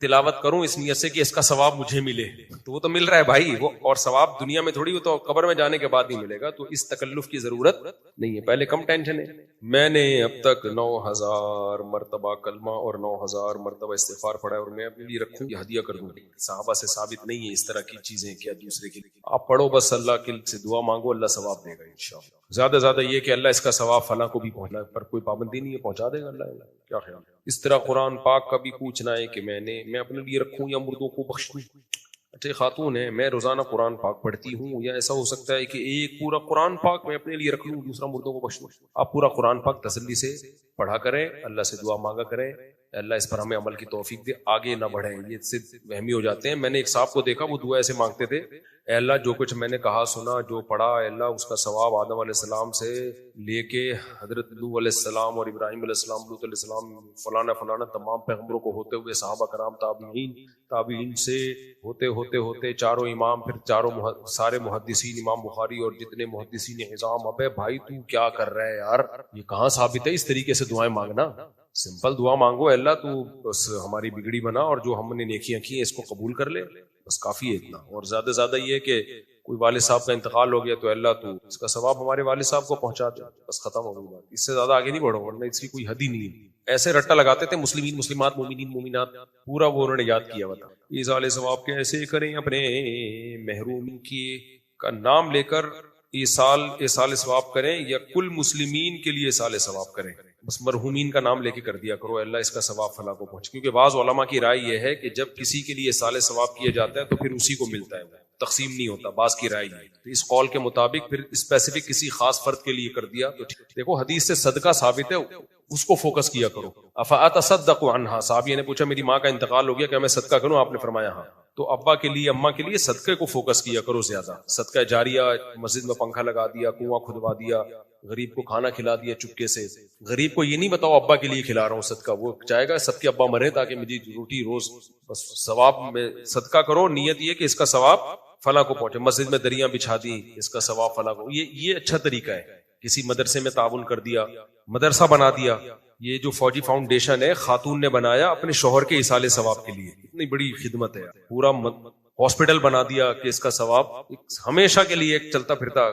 تلاوت کروں اس نیت سے کہ اس کا ثواب مجھے ملے, تو وہ تو مل رہا ہے بھائی, وہ اور ثواب دنیا میں تھوڑی, وہ تو قبر میں جانے کے بعد ہی ملے گا. تو اس تکلف کی ضرورت نہیں ہے, پہلے کم ٹینشن ہے. میں نے اب تک 9,000 مرتبہ کلمہ اور 9,000 مرتبہ استغفار پڑھا ہے, اور میں اپنے لیے رکھوں یا ہدیہ کر دوں. صحابہ سے ثابت نہیں ہے اس طرح کی چیزیں کیا دوسرے کے لیے. آپ پڑھو بس, اللہ کے سے دعا مانگو, اللہ ثواب دے گا انشاءاللہ. زیادہ زیادہ یہ کہ اللہ اس کا ثواب فلاں کو بھی پہنچنا, پر کوئی پابندی نہیں ہے, پہنچا دے گا اللہ. کیا خیال ہے؟ اس طرح قرآن پاک کا بھی پوچھنا ہے کہ میں اپنے لیے رکھوں یا مردوں کو بخش دوں. اچھا خاتون ہے, میں روزانہ قرآن پاک پڑھتی ہوں, یا ایسا ہو سکتا ہے کہ ایک پورا قرآن پاک میں اپنے لیے رکھ لوں, دوسرا مردوں کو بخش دوں. آپ پورا قرآن پاک تسلی سے پڑھا کریں, اللہ سے دعا مانگا کریں, اللہ اس پر ہمیں عمل کی توفیق دے, آگے نہ بڑھیں, یہ سے وہمی ہو جاتے ہیں. میں نے ایک صاحب کو دیکھا, وہ دعا ایسے مانگتے تھے, اے اللہ جو کچھ میں نے کہا سنا جو پڑھا, اے اللہ اس کا ثواب آدم علیہ السلام سے لے کے حضرت نوح علیہ السلام اور ابراہیم علیہ السلام, لوط علیہ السلام, فلانا فلانا تمام پیغمبروں کو ہوتے ہوئے صحابہ کرام, تابعین سے ہوتے ہوتے ہوتے چاروں امام, پھر چاروں سارے محدثین, امام بخاری اور جتنے محدثین عظام. ابے بھائی تو کیا کر رہا ہے یار, یہ کہاں ثابت ہے اس طریقے سے دعائیں مانگنا؟ سمپل دعا مانگو, اے اللہ تو بس ہماری بگڑی بنا اور جو ہم نے نیکیاں کی ہیں اس کو قبول کر لے, بس کافی ہے اتنا. اور زیادہ زیادہ یہ ہے کہ کوئی والد صاحب کا انتقال ہو گیا تو اللہ تو اس کا ثواب ہمارے والد صاحب کو پہنچا دے, بس ختم ہو گئی بات. اس سے زیادہ آگے نہیں بڑھو, ورنہ اس کی کوئی حد ہی نہیں ہے. ایسے رٹا لگاتے تھے مسلمین مسلمات مومنین مومنات, پورا وہ انہوں نے یاد کیا ہوا تھا. ایصال ثواب کیسے کریں اپنے محروم کی کا نام لے کر ایصال ثواب کریں, یا کل مسلمین کے لیے ایصال ثواب کریں؟ بس مرحومین کا نام لے کے کر دیا کرو, اللہ اس کا ثواب فلاں کو پہنچ. کیونکہ بعض علماء کی رائے یہ ہے کہ جب کسی کے لیے ایصال ثواب کیا جاتا ہے تو پھر اسی کو ملتا ہے, تقسیم نہیں ہوتا. بعض کی رائے یہ, تو اس قول کے مطابق پھر اسپیسیفک کسی خاص فرد کے لیے کر دیا تو دیکھو حدیث سے صدقہ ثابت ہے, اس کو فوکس کیا کرو. افاتصدق عنہا, صحابی نے پوچھا میری ماں کا انتقال ہو گیا, کیا میں صدقہ کروں؟ آپ نے فرمایا ہاں. تو ابا کے لیے اماں کے لیے صدقے کو فوکس کیا کرو زیادہ. صدقہ جاریہ, مسجد میں پنکھا لگا دیا, کنواں کھدوا دیا, غریب کو کھانا کھلا دیا چپکے سے. غریب کو یہ نہیں بتاؤ ابا کے لیے کھلا رہا ہوں صدقہ, وہ چاہے گا سب کے ابا مرے تاکہ مجھے روٹی روز. بس ثواب میں صدقہ کرو, نیت یہ کہ اس کا ثواب فلاں کو پہنچے. مسجد میں دریاں بچھا دی, اس کا ثواب فلاں کو. یہ اچھا طریقہ ہے. کسی مدرسے میں تعاون کر دیا, مدرسہ بنا دیا. یہ جو فوجی فاؤنڈیشن ہے خاتون نے بنایا اپنے شوہر کے ایصال ثواب کے لیے, اتنی بڑی خدمت ہے. پورا ہاسپٹل بنا دیا کہ اس کا ثواب ہمیشہ کے لیے ایک چلتا پھرتا.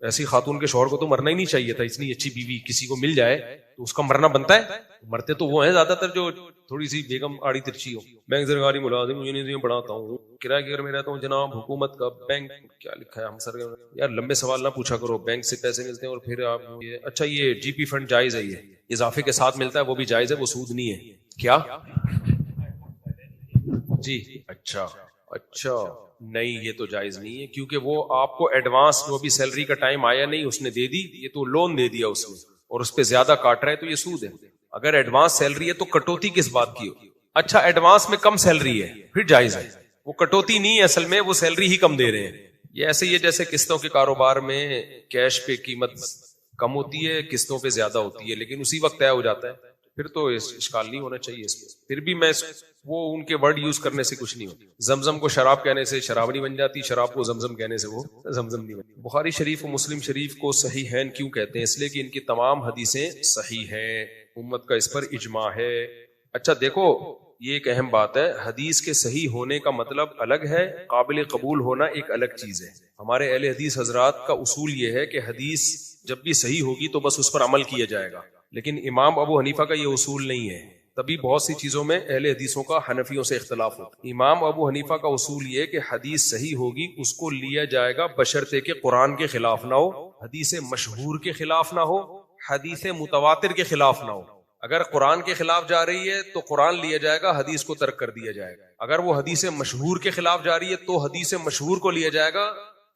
ایسی خاتون کے شوہر کو تو مرنا ہی نہیں چاہیے تھا, اتنی اچھی بیوی کسی کو مل جائے تو اس کا مرنا بنتا ہے. مرتے تو وہ ہیں زیادہ تر جو تھوڑی سی بیگم آڑی ترچھی ہو. بینک سرکاری ملازم یونیورسٹی پڑھاتا ہوں, کرایہ کے گھر میں رہتا ہوں جناب, حکومت کا بینک کیا لکھا ہے ہم سر. یار لمبے سوال نہ پوچھا کرو, بینک سے پیسے ملتے ہیں اور پھر آپ اچھا یہ جی پی فنڈ جائز ہے, یہ اضافے کے ساتھ ملتا ہے, وہ بھی جائز ہے, وہ سود نہیں ہے. کیا جی اچھا نہیں, یہ تو جائز نہیں ہے, کیونکہ وہ آپ کو ایڈوانس جو بھی سیلری کا ٹائم آیا نہیں اس نے دے دی, یہ تو لون دے دیا اس نے اور اس پہ زیادہ کاٹ رہا ہے, تو یہ سود ہے. اگر ایڈوانس سیلری ہے تو کٹوتی کس بات کی ہو؟ اچھا ایڈوانس میں کم سیلری ہے پھر جائز ہے, وہ کٹوتی نہیں ہے اصل میں, وہ سیلری ہی کم دے رہے ہیں. یہ ایسے ہی ہے جیسے قسطوں کے کاروبار میں کیش پہ قیمت کم ہوتی ہے, قسطوں پہ زیادہ ہوتی ہے, لیکن اسی وقت طے ہو جاتا ہے, پھر تو اشکال نہیں ہونا چاہیے اس میں. پھر بھی میں وہ ان کے ورڈ یوز کرنے سے کچھ نہیں ہوتا. زمزم کو شراب کہنے سے شراب نہیں بن جاتی, شراب کو زمزم کہنے سے وہ زمزم نہیں بنتی. بخاری شریف و مسلم شریف کو صحیحین کیوں کہتے ہیں؟ اس لیے کہ ان کی تمام حدیثیں صحیح ہیں, امت کا اس پر اجماع ہے. اچھا دیکھو یہ ایک اہم بات ہے, حدیث کے صحیح ہونے کا مطلب الگ ہے, قابل قبول ہونا ایک الگ چیز ہے. ہمارے اہل حدیث حضرات کا اصول یہ ہے کہ حدیث جب بھی صحیح ہوگی تو بس اس پر عمل کیا جائے گا, لیکن امام ابو حنیفہ کا یہ اصول نہیں ہے. تبھی بہت سی چیزوں میں اہل حدیثوں کا حنفیوں سے اختلاف ہوتا ہے. امام ابو حنیفہ کا اصول یہ کہ حدیث صحیح ہوگی اس کو لیا جائے گا بشرطے کہ قرآن کے خلاف نہ ہو, حدیث مشہور کے خلاف نہ ہو, حدیث متواتر کے خلاف نہ ہو. اگر قرآن کے خلاف جا رہی ہے تو قرآن لیا جائے گا, حدیث کو ترک کر دیا جائے گا. اگر وہ حدیث مشہور کے خلاف جا رہی ہے تو حدیث مشہور کو لیا جائے گا,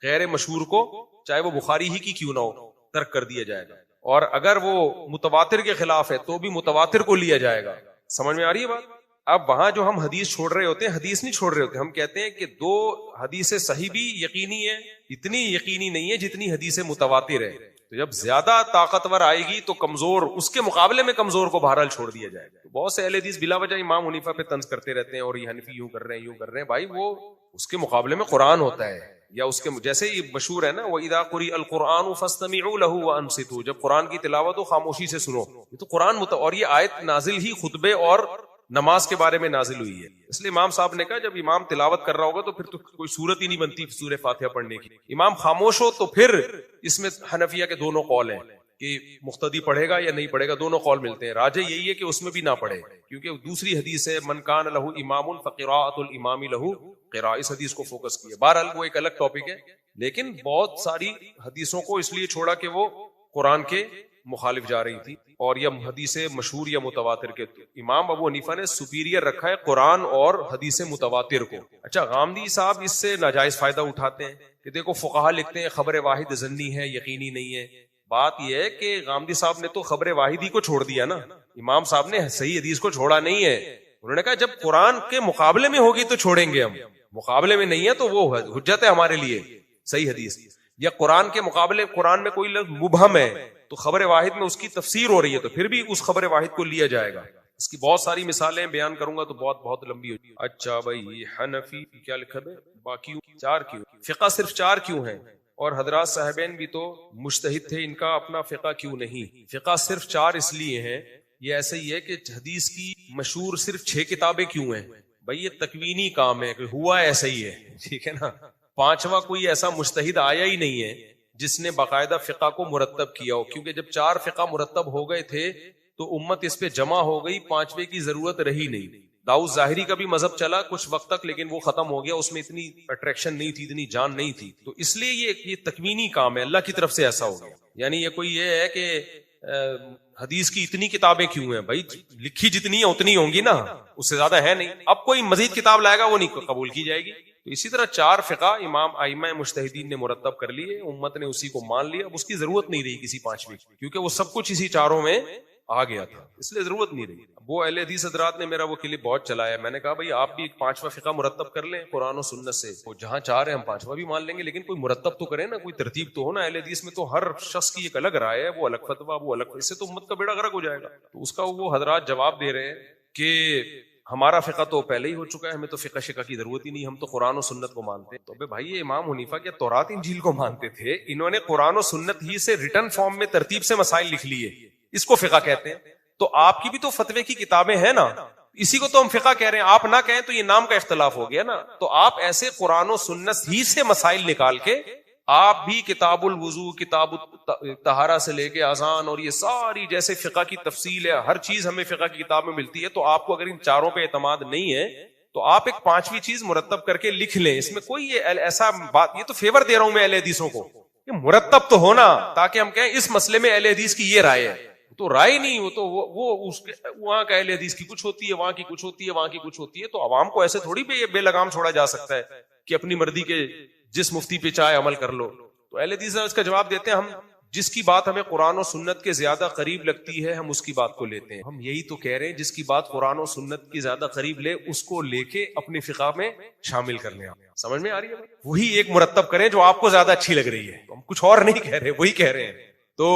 غیر مشہور کو چاہے وہ بخاری ہی کی کیوں نہ ہو ترک کر دیا جائے گا. اور اگر وہ متواتر کے خلاف ہے تو بھی متواتر کو لیا جائے گا. سمجھ میں آ رہی ہے بات؟ اب وہاں جو ہم حدیث چھوڑ رہے ہوتے ہیں, حدیث نہیں چھوڑ رہے ہوتے, ہم کہتے ہیں کہ دو حدیث صحیح بھی یقینی ہے, اتنی یقینی نہیں ہے جتنی حدیث متواتر ہے. تو جب زیادہ طاقتور آئے گی تو کمزور, اس کے مقابلے میں کمزور کو بہرحال چھوڑ دیا جائے گا. بہت سے اہل حدیث بلا وجہ امام حنیفہ پہ طنز کرتے رہتے ہیں اور یہ حنفی یوں کر رہے ہیں یوں کر رہے ہیں. بھائی وہ اس کے مقابلے میں قرآن ہوتا ہے, یا اس کے جیسے یہ مشہور ہے نا, وَإِذَا قُرِئَ الْقُرْآنُ فَاسْتَمِعُوا لَهُ وَأَنصِتُوا, جب قرآن کی تلاوت ہو خاموشی سے سنو. یہ تو قرآن اور یہ آیت نازل ہی خطبے اور نماز کے بارے میں نازل ہوئی ہے. اس لیے امام صاحب نے کہا جب امام تلاوت کر رہا ہوگا تو پھر تو کوئی صورت ہی نہیں بنتی سورہ فاتحہ پڑھنے کی. امام خاموش ہو تو پھر اس میں حنفیہ کے دونوں قول ہیں کہ مقتدی پڑھے گا یا نہیں پڑھے گا, دونوں قول ملتے ہیں. راجح یہی ہے کہ اس میں بھی نہ پڑھے, کیونکہ دوسری حدیث ہے من کان لہ امام فقراءۃ الامام لہ قراءۃ, اس حدیث کو فوکس کیا. بہرحال وہ ایک الگ ٹاپک ہے, لیکن بہت ساری حدیثوں کو اس لیے چھوڑا کہ وہ قرآن کے مخالف جا رہی تھی, اور یہ حدیث مشہور یا متواتر کے. امام ابو حنیفہ نے سپیریئر رکھا ہے قرآن اور حدیث متواتر کو. اچھا غامدی صاحب اس سے ناجائز فائدہ اٹھاتے ہیں کہ دیکھو فقہا لکھتے ہیں خبر واحد ظنی ہے, یقینی نہیں ہے. بات یہ ہے کہ غامدی صاحب نے تو خبر واحد ہی کو چھوڑ دیا نا, امام صاحب نے صحیح حدیث کو چھوڑا نہیں ہے. انہوں نے کہا جب قرآن کے مقابلے میں ہوگی تو چھوڑیں گے ہم, مقابلے میں نہیں ہے تو وہ حجت ہے ہمارے لیے صحیح حدیث. یا قرآن کے مقابلے قرآن میں کوئی لفظ مبہم ہے تو خبر واحد میں اس کی تفسیر ہو رہی ہے تو پھر بھی اس خبر واحد کو لیا جائے گا. اس کی بہت ساری مثالیں بیان کروں گا تو بہت لمبی ہو. اچھا بھائی حنفی کیا لکھا ہے باقی 4 کیوں, فقہ صرف 4 کیوں ہیں؟ اور حضرات صاحبین بھی تو مجتہد تھے, ان کا اپنا فقہ کیوں نہیں؟ فقہ صرف 4 اس لیے ہیں, یہ ایسے ہی ہے کہ حدیث کی مشہور صرف 6 کتابیں کیوں ہیں؟ بھائی یہ تکوینی کام ہے, ہوا ایسا ہی ہے, ٹھیک ہے نا. 5واں کوئی ایسا مجتہد آیا ہی نہیں ہے جس نے باقاعدہ فقہ کو مرتب کیا ہو, کیونکہ جب 4 فقہ مرتب ہو گئے تھے تو امت اس پہ جمع ہو گئی, 5ویں کی ضرورت رہی نہیں. داؤد ظاہری کا بھی مذہب چلا کچھ وقت تک, لیکن وہ ختم ہو گیا, اس میں اتنی اٹریکشن نہیں تھی, اتنی جان نہیں تھی, تو اس لیے یہ تکوینی کام ہے, اللہ کی طرف سے ایسا ہو گیا. یعنی یہ کوئی یہ ہے کہ حدیث کی اتنی کتابیں کیوں ہیں؟ بھائی لکھی جتنی ہیں اتنی ہوں گی نا, اس سے زیادہ ہے نہیں. اب کوئی مزید کتاب لائے گا وہ نہیں قبول کی جائے گی. تو اسی طرح 4 فقہ امام ائمہ مجتہدین نے مرتب کر لیے, امت نے اسی کو مان لیا, اب اس کی ضرورت نہیں رہی کسی 5ویں کی, کیونکہ وہ سب کچھ اسی 4 میں آ گیا تھا, اس لیے ضرورت نہیں رہی. وہ اہل حدیث حضرات نے میرا وہ کلپ بہت چلایا, میں نے کہا بھائی آپ بھی ایک 5واں فقہ مرتب کر لیں قرآن و سنت سے, وہ جہاں 4 ہیں ہم 5واں بھی مان لیں گے, لیکن کوئی مرتب تو کریں نا, کوئی ترتیب تو ہو نا. اہل حدیث میں تو ہر شخص کی ایک الگ رائے ہے, وہ الگ فتویٰ, وہ الگ, اس سے تو امت کا بیڑا غرق ہو جائے گا. تو اس کا وہ حضرات جواب دے رہے ہیں کہ ہمارا فقہ تو پہلے ہی ہو چکا ہے, ہمیں تو فقہ شقہ کی ضرورت ہی نہیں, ہم تو قرآن و سنت کو مانتے ہیں. تو بھائی یہ امام حنیفہ کیا تورات انجیل کو مانتے تھے؟ انہوں نے قرآن و سنت ہی سے ریٹن فارم میں ترتیب سے مسائل لکھ لیے, اس کو فقہ کہتے ہیں. تو آپ کی بھی تو فتوے کی کتابیں ہیں نا, اسی کو تو ہم فقہ کہہ رہے ہیں. آپ نہ کہیں تو یہ نام کا اختلاف ہو گیا نا. تو آپ ایسے قرآن و سنت ہی سے مسائل نکال کے آپ بھی کتاب الوضو, کتاب طہارہ سے لے کے اذان اور یہ ساری جیسے فقہ کی تفصیل ہے, ہر چیز ہمیں فقہ کی کتاب میں ملتی ہے. تو آپ کو اگر ان 4 پہ اعتماد نہیں ہے تو آپ ایک 5ویں چیز مرتب کر کے لکھ لیں. اس میں کوئی ایسا بات, یہ تو فیور دے رہا ہوں میں اہل حدیثوں کو, یہ مرتب تو ہونا, تاکہ ہم کہیں اس مسئلے میں اہل حدیث کی یہ رائے ہے. تو رائے نہیں, وہ تو وہ اس وہاں کا اہل حدیث کی کچھ ہوتی ہے, وہاں کی کچھ ہوتی ہے, وہاں کی کچھ ہوتی ہے. تو عوام کو ایسے تھوڑی بے لگام چھوڑا جا سکتا ہے کہ اپنی مرضی کے جس مفتی پہ چاہے عمل کر لو. تو اہل حدیث اس کا جواب دیتے ہیں, ہم جس کی بات ہمیں قرآن و سنت کے زیادہ قریب لگتی ہے ہم اس کی بات کو لیتے ہیں. ہم یہی تو کہہ رہے ہیں, جس کی بات قرآن و سنت کی زیادہ قریب لے اس کو لے کے اپنی فقہ میں شامل کر لیں. سمجھ میں آ رہی ہے؟ وہی ایک مرتب کریں جو آپ کو زیادہ اچھی لگ رہی ہے. ہم کچھ اور نہیں کہہ رہے, وہی کہہ رہے ہیں. تو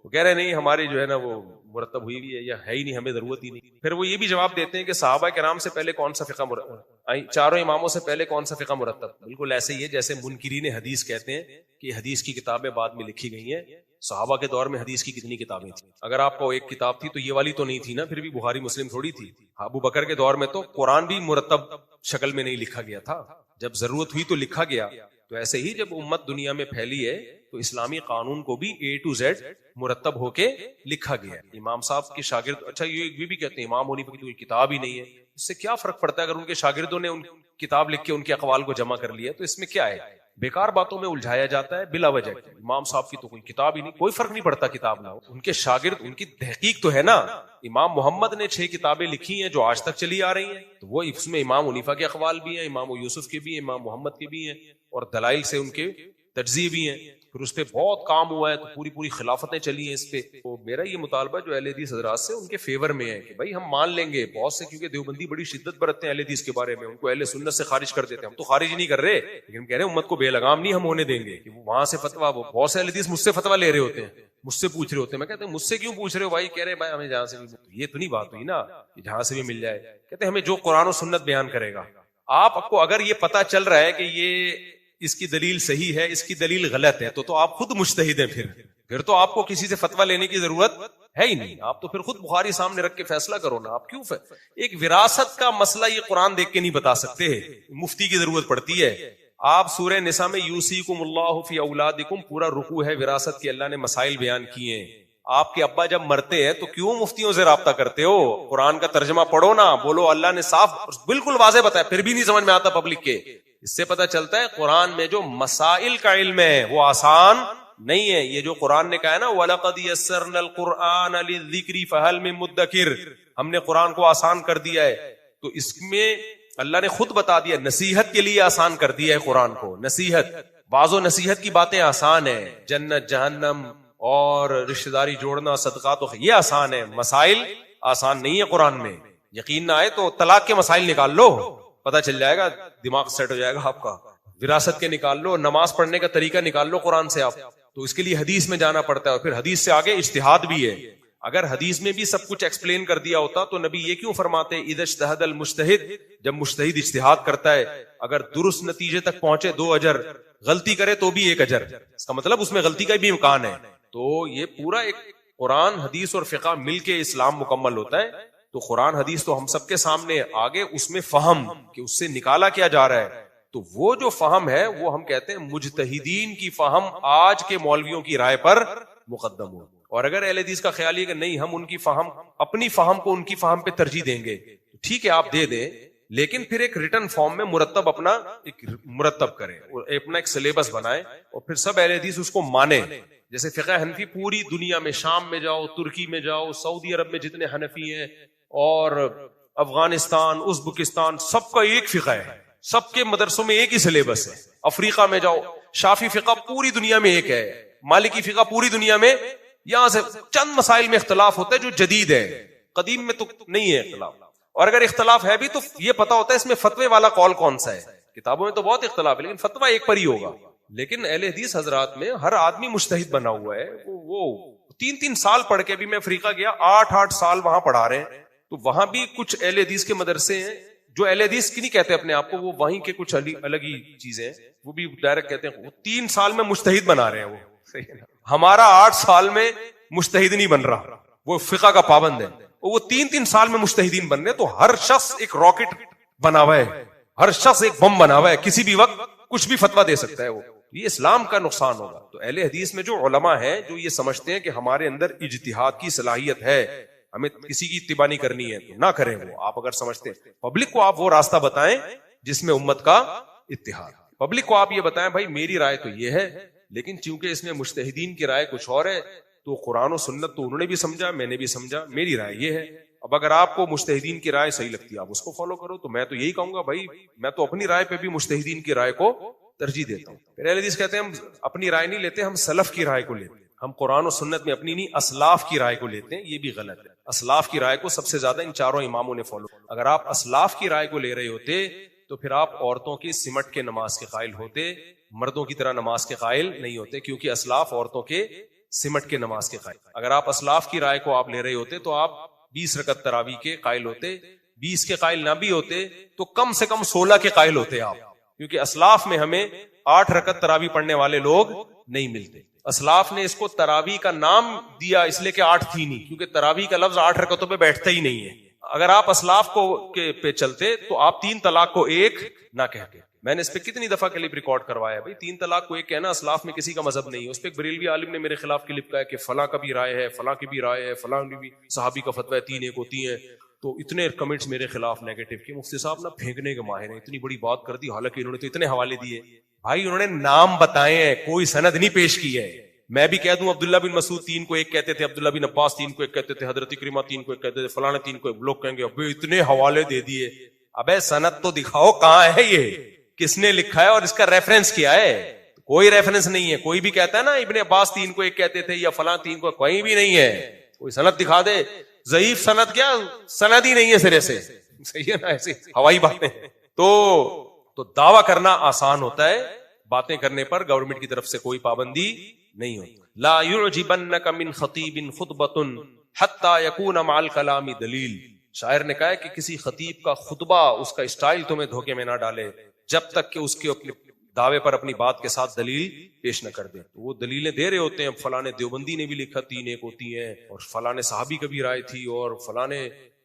وہ کہہ رہے نہیں ہماری جو ہے نا وہ مرتب ہوئی بھی ہے یا ہے ہی نہیں, ہمیں ضرورت ہی نہیں. پھر وہ یہ بھی جواب دیتے ہیں کہ صحابہ کرام سے پہلے کون سا فقہ مرتب, 4 اماموں سے پہلے کون سا فقہ مرتب. بالکل ایسے ہی ہے جیسے منکرین حدیث کہتے ہیں کہ حدیث کی کتابیں بعد میں لکھی گئی ہیں. صحابہ کے دور میں حدیث کی کتنی کتابیں تھیں؟ اگر آپ کو ایک کتاب تھی تو یہ والی تو نہیں تھی نا, پھر بھی بخاری مسلم تھوڑی تھی. ابو بکر کے دور میں تو قرآن بھی مرتب شکل میں نہیں لکھا گیا تھا, جب ضرورت ہوئی تو لکھا گیا. تو ایسے ہی جب امت دنیا میں پھیلی ہے تو اسلامی قانون کو بھی A to Z مرتب ہو کے لکھا گیا. امام صاحب کے شاگرد, اچھا یہ بھی کہتے ہیں امام حنیفہ کی کوئی کتاب ہی نہیں ہے. اس سے کیا فرق پڑتا ہے اگر ان کے شاگردوں نے ان کتاب لکھ کے ان کے اقوال کو جمع کر لیا, تو اس میں کیا ہے؟ بیکار باتوں میں الجھایا جاتا ہے بلا وجہ. امام صاحب کی تو کوئی کتاب ہی نہیں, کوئی فرق نہیں پڑتا کتاب نہ ہو. ان کے شاگرد, ان کی تحقیق تو ہے نا. امام محمد نے 6 کتابیں لکھی ہیں جو آج تک چلی آ رہی ہیں, تو وہ اس میں امام حنیفہ کے اقوال بھی ہیں, امام یوسف کے بھی ہیں, امام محمد کے بھی ہیں, اور دلائل سے ان کے تجزیے بھی ہیں. پھر اس پہ بہت کام ہوا ہے, تو پوری خلافتیں چلی ہیں اس پہ. تو میرا یہ مطالبہ جو اہل حدیث حضرات سے ان کے فیور میں ہے کہ بھائی ہم مان لیں گے. بہت سے کیونکہ دیوبندی بڑی شدت برتتے ہیں اہل حدیث کے بارے میں, ان کو اہل سنت سے خارج کر دیتے ہیں. ہم تو خارج نہیں کر رہے, لیکن ہم کہہ رہے ہیں امت کو بے لگام نہیں ہم ہونے دیں گے کہ وہاں سے فتوا, وہ بہت سے اہل حدیث مجھ سے فتوا لے رہے ہوتے ہیں, مجھ سے پوچھ رہے ہوتے ہیں. میں کہتے ہیں مجھ سے کیوں پوچھ رہے ہو بھائی؟ کہہ رہے بھائی ہمیں جہاں سے بھی, یہ تو نہیں بات ہوئی نا کہ جہاں سے بھی مل جائے. کہتے ہیں ہمیں جو قرآن و سنت بیان کرے گا. آپ کو اگر یہ پتا چل رہا ہے کہ یہ اس کی دلیل صحیح ہے, اس کی دلیل غلط ہے, تو آپ خود مجتہد ہیں. پھر تو آپ کو کسی سے فتویٰ لینے کی ضرورت ہے ہی نہیں. آپ تو پھر خود بخاری سامنے رکھ کے فیصلہ کرو نا. آپ کیوں ایک وراثت کا مسئلہ یہ قرآن دیکھ کے نہیں بتا سکتے, مفتی کی ضرورت پڑتی ہے. آپ سورہ نساء میں یوصیکم اللہ فی اولادکم پورا رکوع ہے وراثت کی, اللہ نے مسائل بیان کیے ہیں. آپ کے ابا جب مرتے ہیں تو کیوں مفتیوں سے رابطہ کرتے ہو؟ قرآن کا ترجمہ پڑھو نا, بولو اللہ نے صاف بالکل واضح بتایا, پھر بھی نہیں سمجھ میں آتا پبلک کے. اس سے پتہ چلتا ہے قرآن میں جو مسائل کا علم ہے وہ آسان نہیں ہے. یہ جو قرآن نے کہا ہے نا وَلَقَدْ يَسَّرْنَا الْقُرْآنَ لِلذِّكْرِ فَهَلْ مِن مُدَّكِرٍ, ہم نے قرآن کو آسان کر دیا ہے. تو اس میں اللہ نے خود بتا دیا, نصیحت کے لیے آسان کر دیا ہے قرآن کو. نصیحت, بعض و نصیحت کی باتیں آسان ہیں, جنت جہنم اور رشتہ داری جوڑنا, صدقات, یہ آسان ہے. مسائل آسان نہیں ہے قرآن میں. یقین نہ آئے تو طلاق کے مسائل نکال لو, پتہ چل جائے گا, دماغ سیٹ ہو جائے گا آپ کا. وراثت کے نکال لو, نماز پڑھنے کا طریقہ نکال لو قرآن سے آپ. تو اس کے لیے حدیث میں جانا پڑتا ہے, اور پھر حدیث سے آگے اجتہاد بھی ہے. اگر حدیث میں بھی سب کچھ ایکسپلین کر دیا ہوتا تو نبی یہ کیوں فرماتے اذا اجتہد المجتہد, جب مجتہد اجتہاد کرتا ہے اگر درست نتیجے تک پہنچے 2 اجر, غلطی کرے تو بھی 1 اجر. اس کا مطلب اس میں غلطی کا بھی امکان ہے. تو یہ پورا ایک قرآن حدیث اور فقہ مل کے اسلام مکمل ہوتا ہے. تو قرآن حدیث تو ہم سب کے سامنے, آگے اس میں فہم کہ اس سے نکالا کیا جا رہا ہے. تو وہ جو فہم ہے وہ ہم کہتے ہیں مجتہدین کی فہم آج کے مولویوں کی رائے پر مقدم ہو. اور اگر اہل حدیث کا خیال یہ کہ نہیں ہم ان کی فہم, اپنی فہم کو ان کی فہم پہ ترجیح دیں گے, تو ٹھیک ہے آپ دے دیں, لیکن پھر ایک ریٹن فارم میں مرتب اپنا مرتب کریں, اپنا ایک سلیبس بنائیں, اور پھر سب اہل حدیث اس کو مانیں. جیسے فقہ حنفی پوری دنیا میں, شام میں جاؤ, ترکی میں جاؤ, سعودی عرب میں جتنے حنفی ہیں, اور افغانستان, ازبکستان, سب کا ایک فقہ ہے, سب کے مدرسوں میں ایک ہی سلیبس ہے. افریقہ میں جاؤ, شافی فقہ پوری دنیا میں ایک ہے, مالکی فقہ پوری دنیا میں. یہاں سے چند مسائل میں اختلاف ہوتا ہے جو جدید ہے, قدیم میں تو نہیں ہے اختلاف. اور اگر اختلاف ہے بھی تو یہ پتا ہوتا ہے اس میں فتوے والا قول کون سا ہے. کتابوں میں تو بہت اختلاف ہے لیکن فتویٰ ایک پر ہی ہوگا. لیکن اہل حدیث حضرات میں ہر آدمی مجتہد بنا ہوا ہے. وہ 3 سال پڑھ کے بھی, میں افریقہ گیا 8 سال وہاں پڑھا رہے ہیں, تو وہاں بھی کچھ اہل حدیث کے مدرسے ہیں جو اہل حدیث کی نہیں کہتے اپنے آپ کو, وہ وہیں کے کچھ الگ ہی چیزیں ہیں, وہ بھی ڈائریکٹ کہتے ہیں وہ 3 سال میں مجتہد بنا رہے ہیں. وہ ہمارا 8 سال میں مجتہد نہیں بن رہا, وہ فقہ کا پابند ہے. وہ 3 سال میں مجتہدین بن رہے. تو ہر شخص ایک راکٹ بنا ہوا ہے, ہر شخص ایک بم بنا ہوا ہے, کسی بھی وقت کچھ بھی فتویٰ دے سکتا ہے. وہ یہ اسلام کا نقصان ہوگا. تو اہل حدیث میں جو علماء ہیں جو یہ سمجھتے ہیں کہ ہمارے اندر اجتہاد کی صلاحیت ہے, ہمیں کسی کی اتباع نہیں کرنی ہے, تو نہ کریں. وہ آپ اگر سمجھتے ہیں, پبلک کو آپ وہ راستہ بتائیں جس میں امت کا اتحاد. پبلک کو آپ یہ بتائیں بھائی میری رائے تو یہ ہے, لیکن چونکہ اس میں مجتہدین کی رائے کچھ اور ہے, تو قرآن و سنت تو انہوں نے بھی سمجھا, میں نے بھی سمجھا, میری رائے یہ ہے. اب اگر آپ کو مجتہدین کی رائے صحیح لگتی ہے آپ اس کو فالو کرو. تو میں تو یہی کہوں گا بھائی میں تو اپنی رائے پہ بھی مجتہدین کی رائے کو ترجیح دیتا ہوں. پھر اہل حدیث کہتے ہیں ہم اپنی رائے نہیں لیتے, ہم سلف کی رائے کو لیتے ہیں. ہم قرآن و سنت میں اپنی نہیں اسلاف کی رائے کو لیتے ہیں. یہ بھی غلط ہے. اسلاف کی رائے کو سب سے زیادہ ان 4 اماموں نے فالو. اگر آپ اسلاف کی رائے کو لے رہے ہوتے تو پھر آپ عورتوں کی سمٹ کے نماز کے قائل ہوتے, مردوں کی طرح نماز کے قائل نہیں ہوتے, کیونکہ اسلاف عورتوں کے سمٹ کے نماز کے قائل. اگر آپ اسلاف کی رائے کو آپ لے رہے ہوتے تو آپ 20 رکعت تراویح کے قائل ہوتے. 20 کے قائل نہ بھی ہوتے تو کم سے کم 16 کے قائل ہوتے آپ, کیونکہ اسلاف میں ہمیں 8 رکعت تراویح پڑھنے والے لوگ نہیں ملتے. اسلاف نے اس کو تراویح کا نام دیا اس لیے کہ 8 تھی نہیں, کیونکہ تراویح کا لفظ 8 رکعتوں پہ بیٹھتا ہی نہیں ہے. اگر آپ اسلاف کو پہ چلتے تو آپ 3 طلاق کو 1 نہ کہتے. میں نے اس پہ کتنی دفعہ کلپ ریکارڈ کروایا بھائی, 3 طلاق کو 1 کہنا اسلاف میں کسی کا مذہب نہیں ہے. اس پہ ایک بریلوی عالم نے میرے خلاف کلپ کہا کہ فلاں کا بھی رائے ہے, فلاں کی بھی رائے ہے, فلاں بھی صحابی کا فتویٰ ہے 3 1 ہوتی ہیں. تو اتنے کمنٹس میرے خلاف نیگیٹو کہ مفتی صاحب نہ پھینکنے کے ماہر ہیں, اتنی بڑی بات کر دی, حالانکہ انہوں نے تو اتنے حوالے دیے. بھائی انہوں نے نام بتائے ہیں, کوئی سند نہیں پیش کی ہے. میں بھی کہہ دوں عبداللہ بن مسعود 3 کو 1 کہتے تھے, عبداللہ بن عباس 3 کو 1 کہتے تھے, حضرت اکرمہ 3 کو 1 کہتے تھے, فلاں 3 کو 1. لوگ کہیں گے ابے اتنے حوالے دے دیے. ابے سند تو دکھاؤ کہاں ہے, یہ کس نے لکھا ہے اور اس کا ریفرنس کیا ہے. کوئی ریفرنس نہیں ہے. کوئی بھی کہتا ہے نا ابن عباس 3 کو 1 کہتے تھے یا فلاں 3 کو, کوئی بھی نہیں ہے. کوئی سند دکھا دے. ضعیف سند کیا, سند ہی نہیں ہے سرے سے. صحیح ہے نا, ایسی ہوائی باتیں. تو دعویٰ کرنا آسان ہوتا ہے, باتیں کرنے پر گورنمنٹ کی طرف سے کوئی پابندی نہیں ہوتی. لا يعجبنك من خطیب خطبۃ حتى يكون مع الكلام دلیل. شاعر نے کہا ہے کہ کسی خطیب کا خطبہ, اس کا اسٹائل تمہیں دھوکے میں نہ ڈالے جب تک کہ اس کے اپنے دعوے پر اپنی بات کے ساتھ دلیل پیش نہ کر دے. تو وہ دلیلیں دے رہے ہوتے ہیں, فلاں دیوبندی نے بھی لکھا 3 1 ہوتی ہیں, اور فلاں صحابی کا بھی رائے تھی, اور فلاں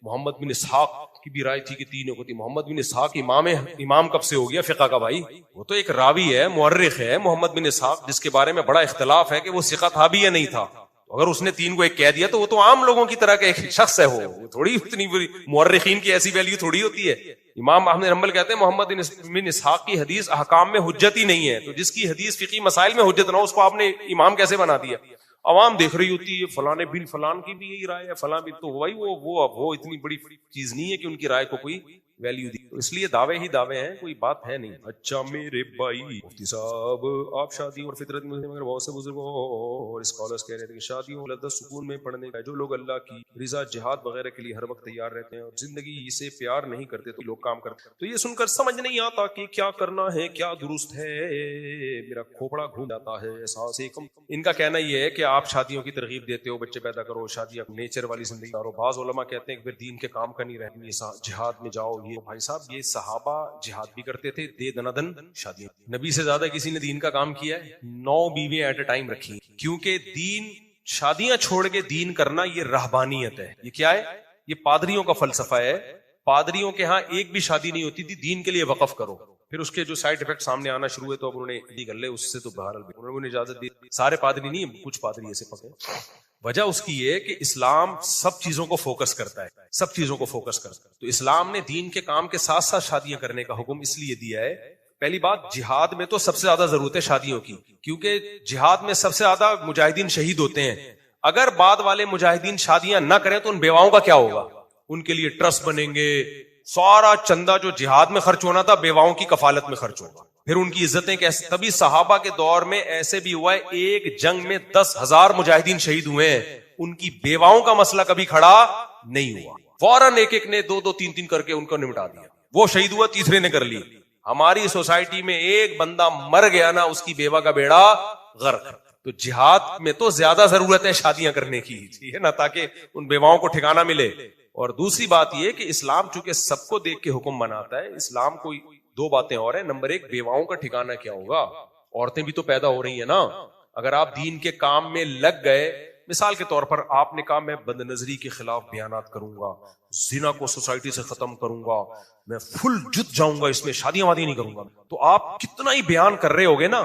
محمد بن اسحاق کی بھی رائے تھی کہ 3 1 ہوتی. محمد بن اسحاق امام کب سے ہو گیا فقہ کا بھائی؟ وہ تو ایک راوی ہے, مورخ ہے محمد بن اسحاق, جس کے بارے میں بڑا اختلاف ہے کہ وہ ثقہ تھا بھی یا نہیں تھا. اگر اس نے 3 کو 1 کہہ دیا تو وہ تو عام لوگوں کی طرح کا ایک شخص ہے. وہ تھوڑی اتنی بری, مورخین کی ایسی ویلیو تھوڑی ہوتی ہے. امام احمد حنبل کہتے ہیں محمد بن اسحاق کی حدیث احکام میں حجت ہی نہیں ہے. تو جس کی حدیث فقہی مسائل میں حجت نہ ہو, اس کو آپ نے امام کیسے بنا دیا؟ عوام دیکھ رہی ہوتی ہے فلاں بن فلان کی بھی یہی رائے ہے, فلاں بھی. تو بھائی وہ اتنی بڑی چیز نہیں ہے کہ ان کی رائے کو کوئی ویلیو دی. تو اس لیے دعوے ہی دعوے ہیں, کوئی بات ہے نہیں. اچھا میرے بھائی مفتی صاحب, آپ شادیوں اور فطرت میں مگر بہت سے بزرگوں اور اسکالرز کہہ رہے تھے کہ شادیوں لذت سکون میں پڑھنے کا, جو لوگ اللہ کی رضا جہاد وغیرہ کے لیے ہر وقت تیار رہتے ہیں اور زندگی سے پیار نہیں کرتے تو لوگ کام کرتے. تو یہ سن کر سمجھ نہیں آتا کہ کیا کرنا ہے کیا درست ہے, میرا کھوپڑا گھوم جاتا ہے احساس ایکم. ان کا کہنا یہ ہے کہ آپ شادیوں کی ترغیب دیتے ہو, بچے پیدا کرو, شادیاں نیچر والی زندگی کرو. بعض علماء کہتے ہیں کہ پھر دین کے کام کا نہیں رہنی, جہاد میں جاؤ. یہ بھائی صاحب یہ صحابہ جہاد بھی کرتے تھے, دے دنادن شادیاں. نبی سے زیادہ کسی نے دین کا کام کیا ہے؟ 9 بیویاں ایٹ اے ٹائم رکھی, کیونکہ دین شادیاں چھوڑ کے دین کرنا یہ رہبانیت ہے. یہ کیا ہے؟ یہ پادریوں کا فلسفہ ہے. پادریوں کے ہاں ایک بھی شادی نہیں ہوتی تھی, دین کے لیے وقف کرو. پھر اس کے جو سائیڈ ایفیکٹ سامنے آنا شروع ہوئے تو اب انہوں نے کر لے, اس سے تو بہرحال انہوں نے اجازت دی. سارے پادری نہیں, کچھ پادری ایسے پکے. وجہ اس کی یہ کہ اسلام سب چیزوں کو فوکس کرتا ہے, سب چیزوں کو فوکس کرتا ہے. تو اسلام نے دین کے کام کے ساتھ ساتھ شادیاں کرنے کا حکم اس لیے دیا ہے. پہلی بات, جہاد میں تو سب سے زیادہ ضرورت ہے شادیوں کی, کیونکہ جہاد میں سب سے زیادہ مجاہدین شہید ہوتے ہیں. اگر بعد والے مجاہدین شادیاں نہ کریں تو ان بیواؤں کا کیا ہوگا؟ ان کے لیے ٹرسٹ بنیں گے, سارا چندہ جو جہاد میں خرچ ہونا تھا بیواؤں کی کفالت میں خرچ ہوگا. پھر ان کی عزتیں کیسے؟ تبھی صحابہ کے دور میں ایسے بھی ہوا ہے, ایک جنگ میں 10,000 مجاہدین شہید ہوئے ہیں, ان کی بیواؤں کا مسئلہ کبھی کھڑا نہیں ہوا. فوراً ایک ایک نے 2-2 3-3 کر کے ان کو نمٹا دیا. وہ شہید ہوا, تیسرے نے کر لی. ہماری سوسائٹی میں ایک بندہ مر گیا نا, اس کی بیوہ کا بیڑا غرق. تو جہاد میں تو زیادہ ضرورت ہے شادیاں کرنے کی, ٹھیک ہے نا, تاکہ ان بیواؤں کو ٹھکانہ ملے. اور دوسری بات یہ کہ اسلام چونکہ سب کو دیکھ کے حکم بناتا ہے, اسلام کو 2 باتیں اور ہیں. نمبر 1, بیواؤں کا ٹھکانہ کیا ہوگا؟ عورتیں بھی تو پیدا ہو رہی ہیں نا. اگر آپ دین کے کام میں لگ گئے, مثال کے طور پر آپ نے کہا میں بد نظری کے خلاف بیانات کروں گا, زنا کو سوسائٹی سے ختم کروں گا, میں فل جت جاؤں گا, اس میں شادیاں وادی نہیں کروں گا. تو آپ کتنا ہی بیان کر رہے ہوگے نا,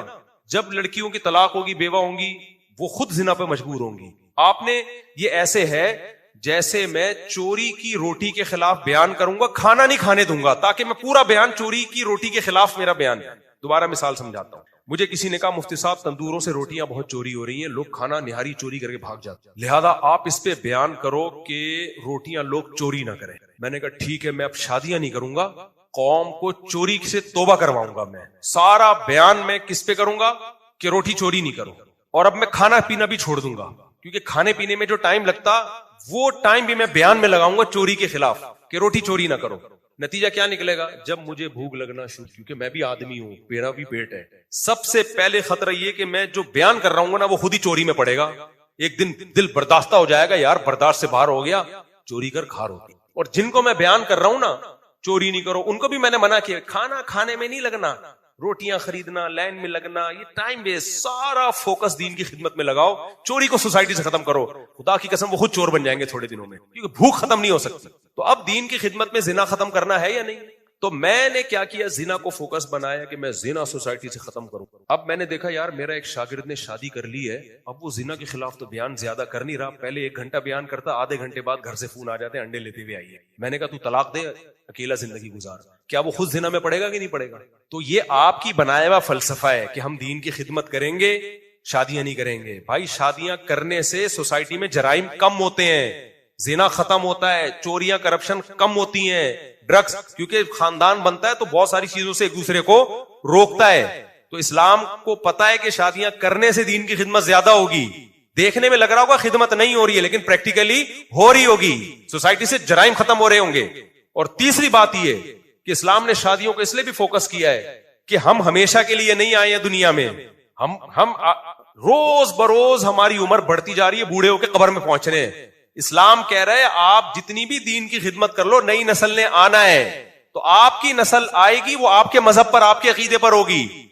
جب لڑکیوں کی طلاق ہوگی, بیوہ ہوں گی, وہ خود زنا پہ مجبور ہوں گی. آپ نے یہ ایسے ہے جیسے میں چوری کی روٹی کے خلاف بیان کروں گا, کھانا نہیں کھانے دوں گا, تاکہ میں پورا بیان چوری کی روٹی کے خلاف میرا بیان. دوبارہ مثال سمجھاتا ہوں. مجھے کسی نے کہا مفتی صاحب تندوروں سے روٹیاں بہت چوری ہو رہی ہیں, لوگ کھانا نہاری چوری کر کے بھاگ جاتے ہیں, لہذا آپ اس پہ بیان کرو کہ روٹیاں لوگ چوری نہ کریں. میں نے کہا ٹھیک ہے, میں اب شادیاں نہیں کروں گا, قوم کو چوری سے توبہ کرواؤں گا. میں سارا بیان میں کس پہ کروں گا کہ روٹی چوری نہیں کرو, اور اب میں کھانا پینا بھی چھوڑ دوں گا, کیونکہ کھانے پینے میں جو ٹائم لگتا وہ ٹائم بھی میں بیان میں لگاؤں گا چوری کے خلاف کہ روٹی چوری نہ کرو. نتیجہ کیا نکلے گا؟ جب مجھے بھوک لگنا شروع, کیونکہ میں بھی آدمی ہوں, میرا بھی پیٹ ہے, سب سے پہلے خطرہ یہ کہ میں جو بیان کر رہا ہوں نا وہ خود ہی چوری میں پڑے گا. ایک دن دل برداشتہ ہو جائے گا, یار برداشت سے باہر ہو گیا, چوری کر کھا روٹی. اور جن کو میں بیان کر رہا ہوں نا چوری نہیں کرو, ان کو بھی میں نے منع کیا, کھانا کھانے میں نہیں لگنا, روٹیاں خریدنا, لائن میں لگنا, یہ ٹائم ویسٹ. سارا فوکس دین کی خدمت میں لگاؤ, چوری کو سوسائٹی سے ختم کرو. خدا کی قسم وہ خود چور بن جائیں گے تھوڑے دنوں میں, کیونکہ بھوک ختم نہیں ہو سکتی. تو اب دین کی خدمت میں زنا ختم کرنا ہے یا نہیں؟ تو میں نے کیا کیا, زنا کو فوکس بنایا کہ میں زنا سوسائٹی سے ختم کروں. اب میں نے دیکھا یار میرا ایک شاگرد نے شادی کر لی ہے, اب وہ زنا کے خلاف تو بیان زیادہ کر نہیں رہا. پہلے 1 گھنٹہ بیان کرتا, آدھے گھنٹے بعد گھر سے فون آ جاتے انڈے لیتے ہوئے آئیے. میں نے کہا تو طلاق دے, اکیلا زندگی گزار. کیا وہ خود زنا میں پڑے گا کہ نہیں پڑے گا؟ تو یہ آپ کی بنایا ہوا فلسفہ ہے کہ ہم دین کی خدمت کریں گے, شادیاں نہیں کریں گے. بھائی شادیاں کرنے سے سوسائٹی میں جرائم کم ہوتے ہیں, زنا ختم ہوتا ہے, چوریاں کرپشن کم ہوتی ہیں, ڈرگز, کیونکہ خاندان بنتا ہے تو بہت ساری چیزوں سے ایک دوسرے کو روکتا ہے. تو اسلام کو پتا ہے کہ شادیاں کرنے سے دین کی خدمت زیادہ ہوگی. دیکھنے میں لگ رہا ہوگا خدمت نہیں ہو رہی ہے, لیکن پریکٹیکلی ہو رہی ہوگی, سوسائٹی سے جرائم ختم ہو رہے ہوں گے. اور تیسری بات یہ کہ اسلام نے شادیوں کو اس لیے بھی فوکس کیا ہے کہ ہم ہمیشہ کے لیے نہیں آئے ہیں دنیا میں, ہم روز بروز ہماری عمر بڑھتی جا رہی ہے, بوڑھے ہو کے قبر میں پہنچ رہے ہیں. اسلام کہہ رہے آپ جتنی بھی دین کی خدمت کر لو, نئی نسل نے آنا ہے, تو آپ کی نسل آئے گی, وہ آپ کے مذہب پر, آپ کے عقیدے پر ہوگی.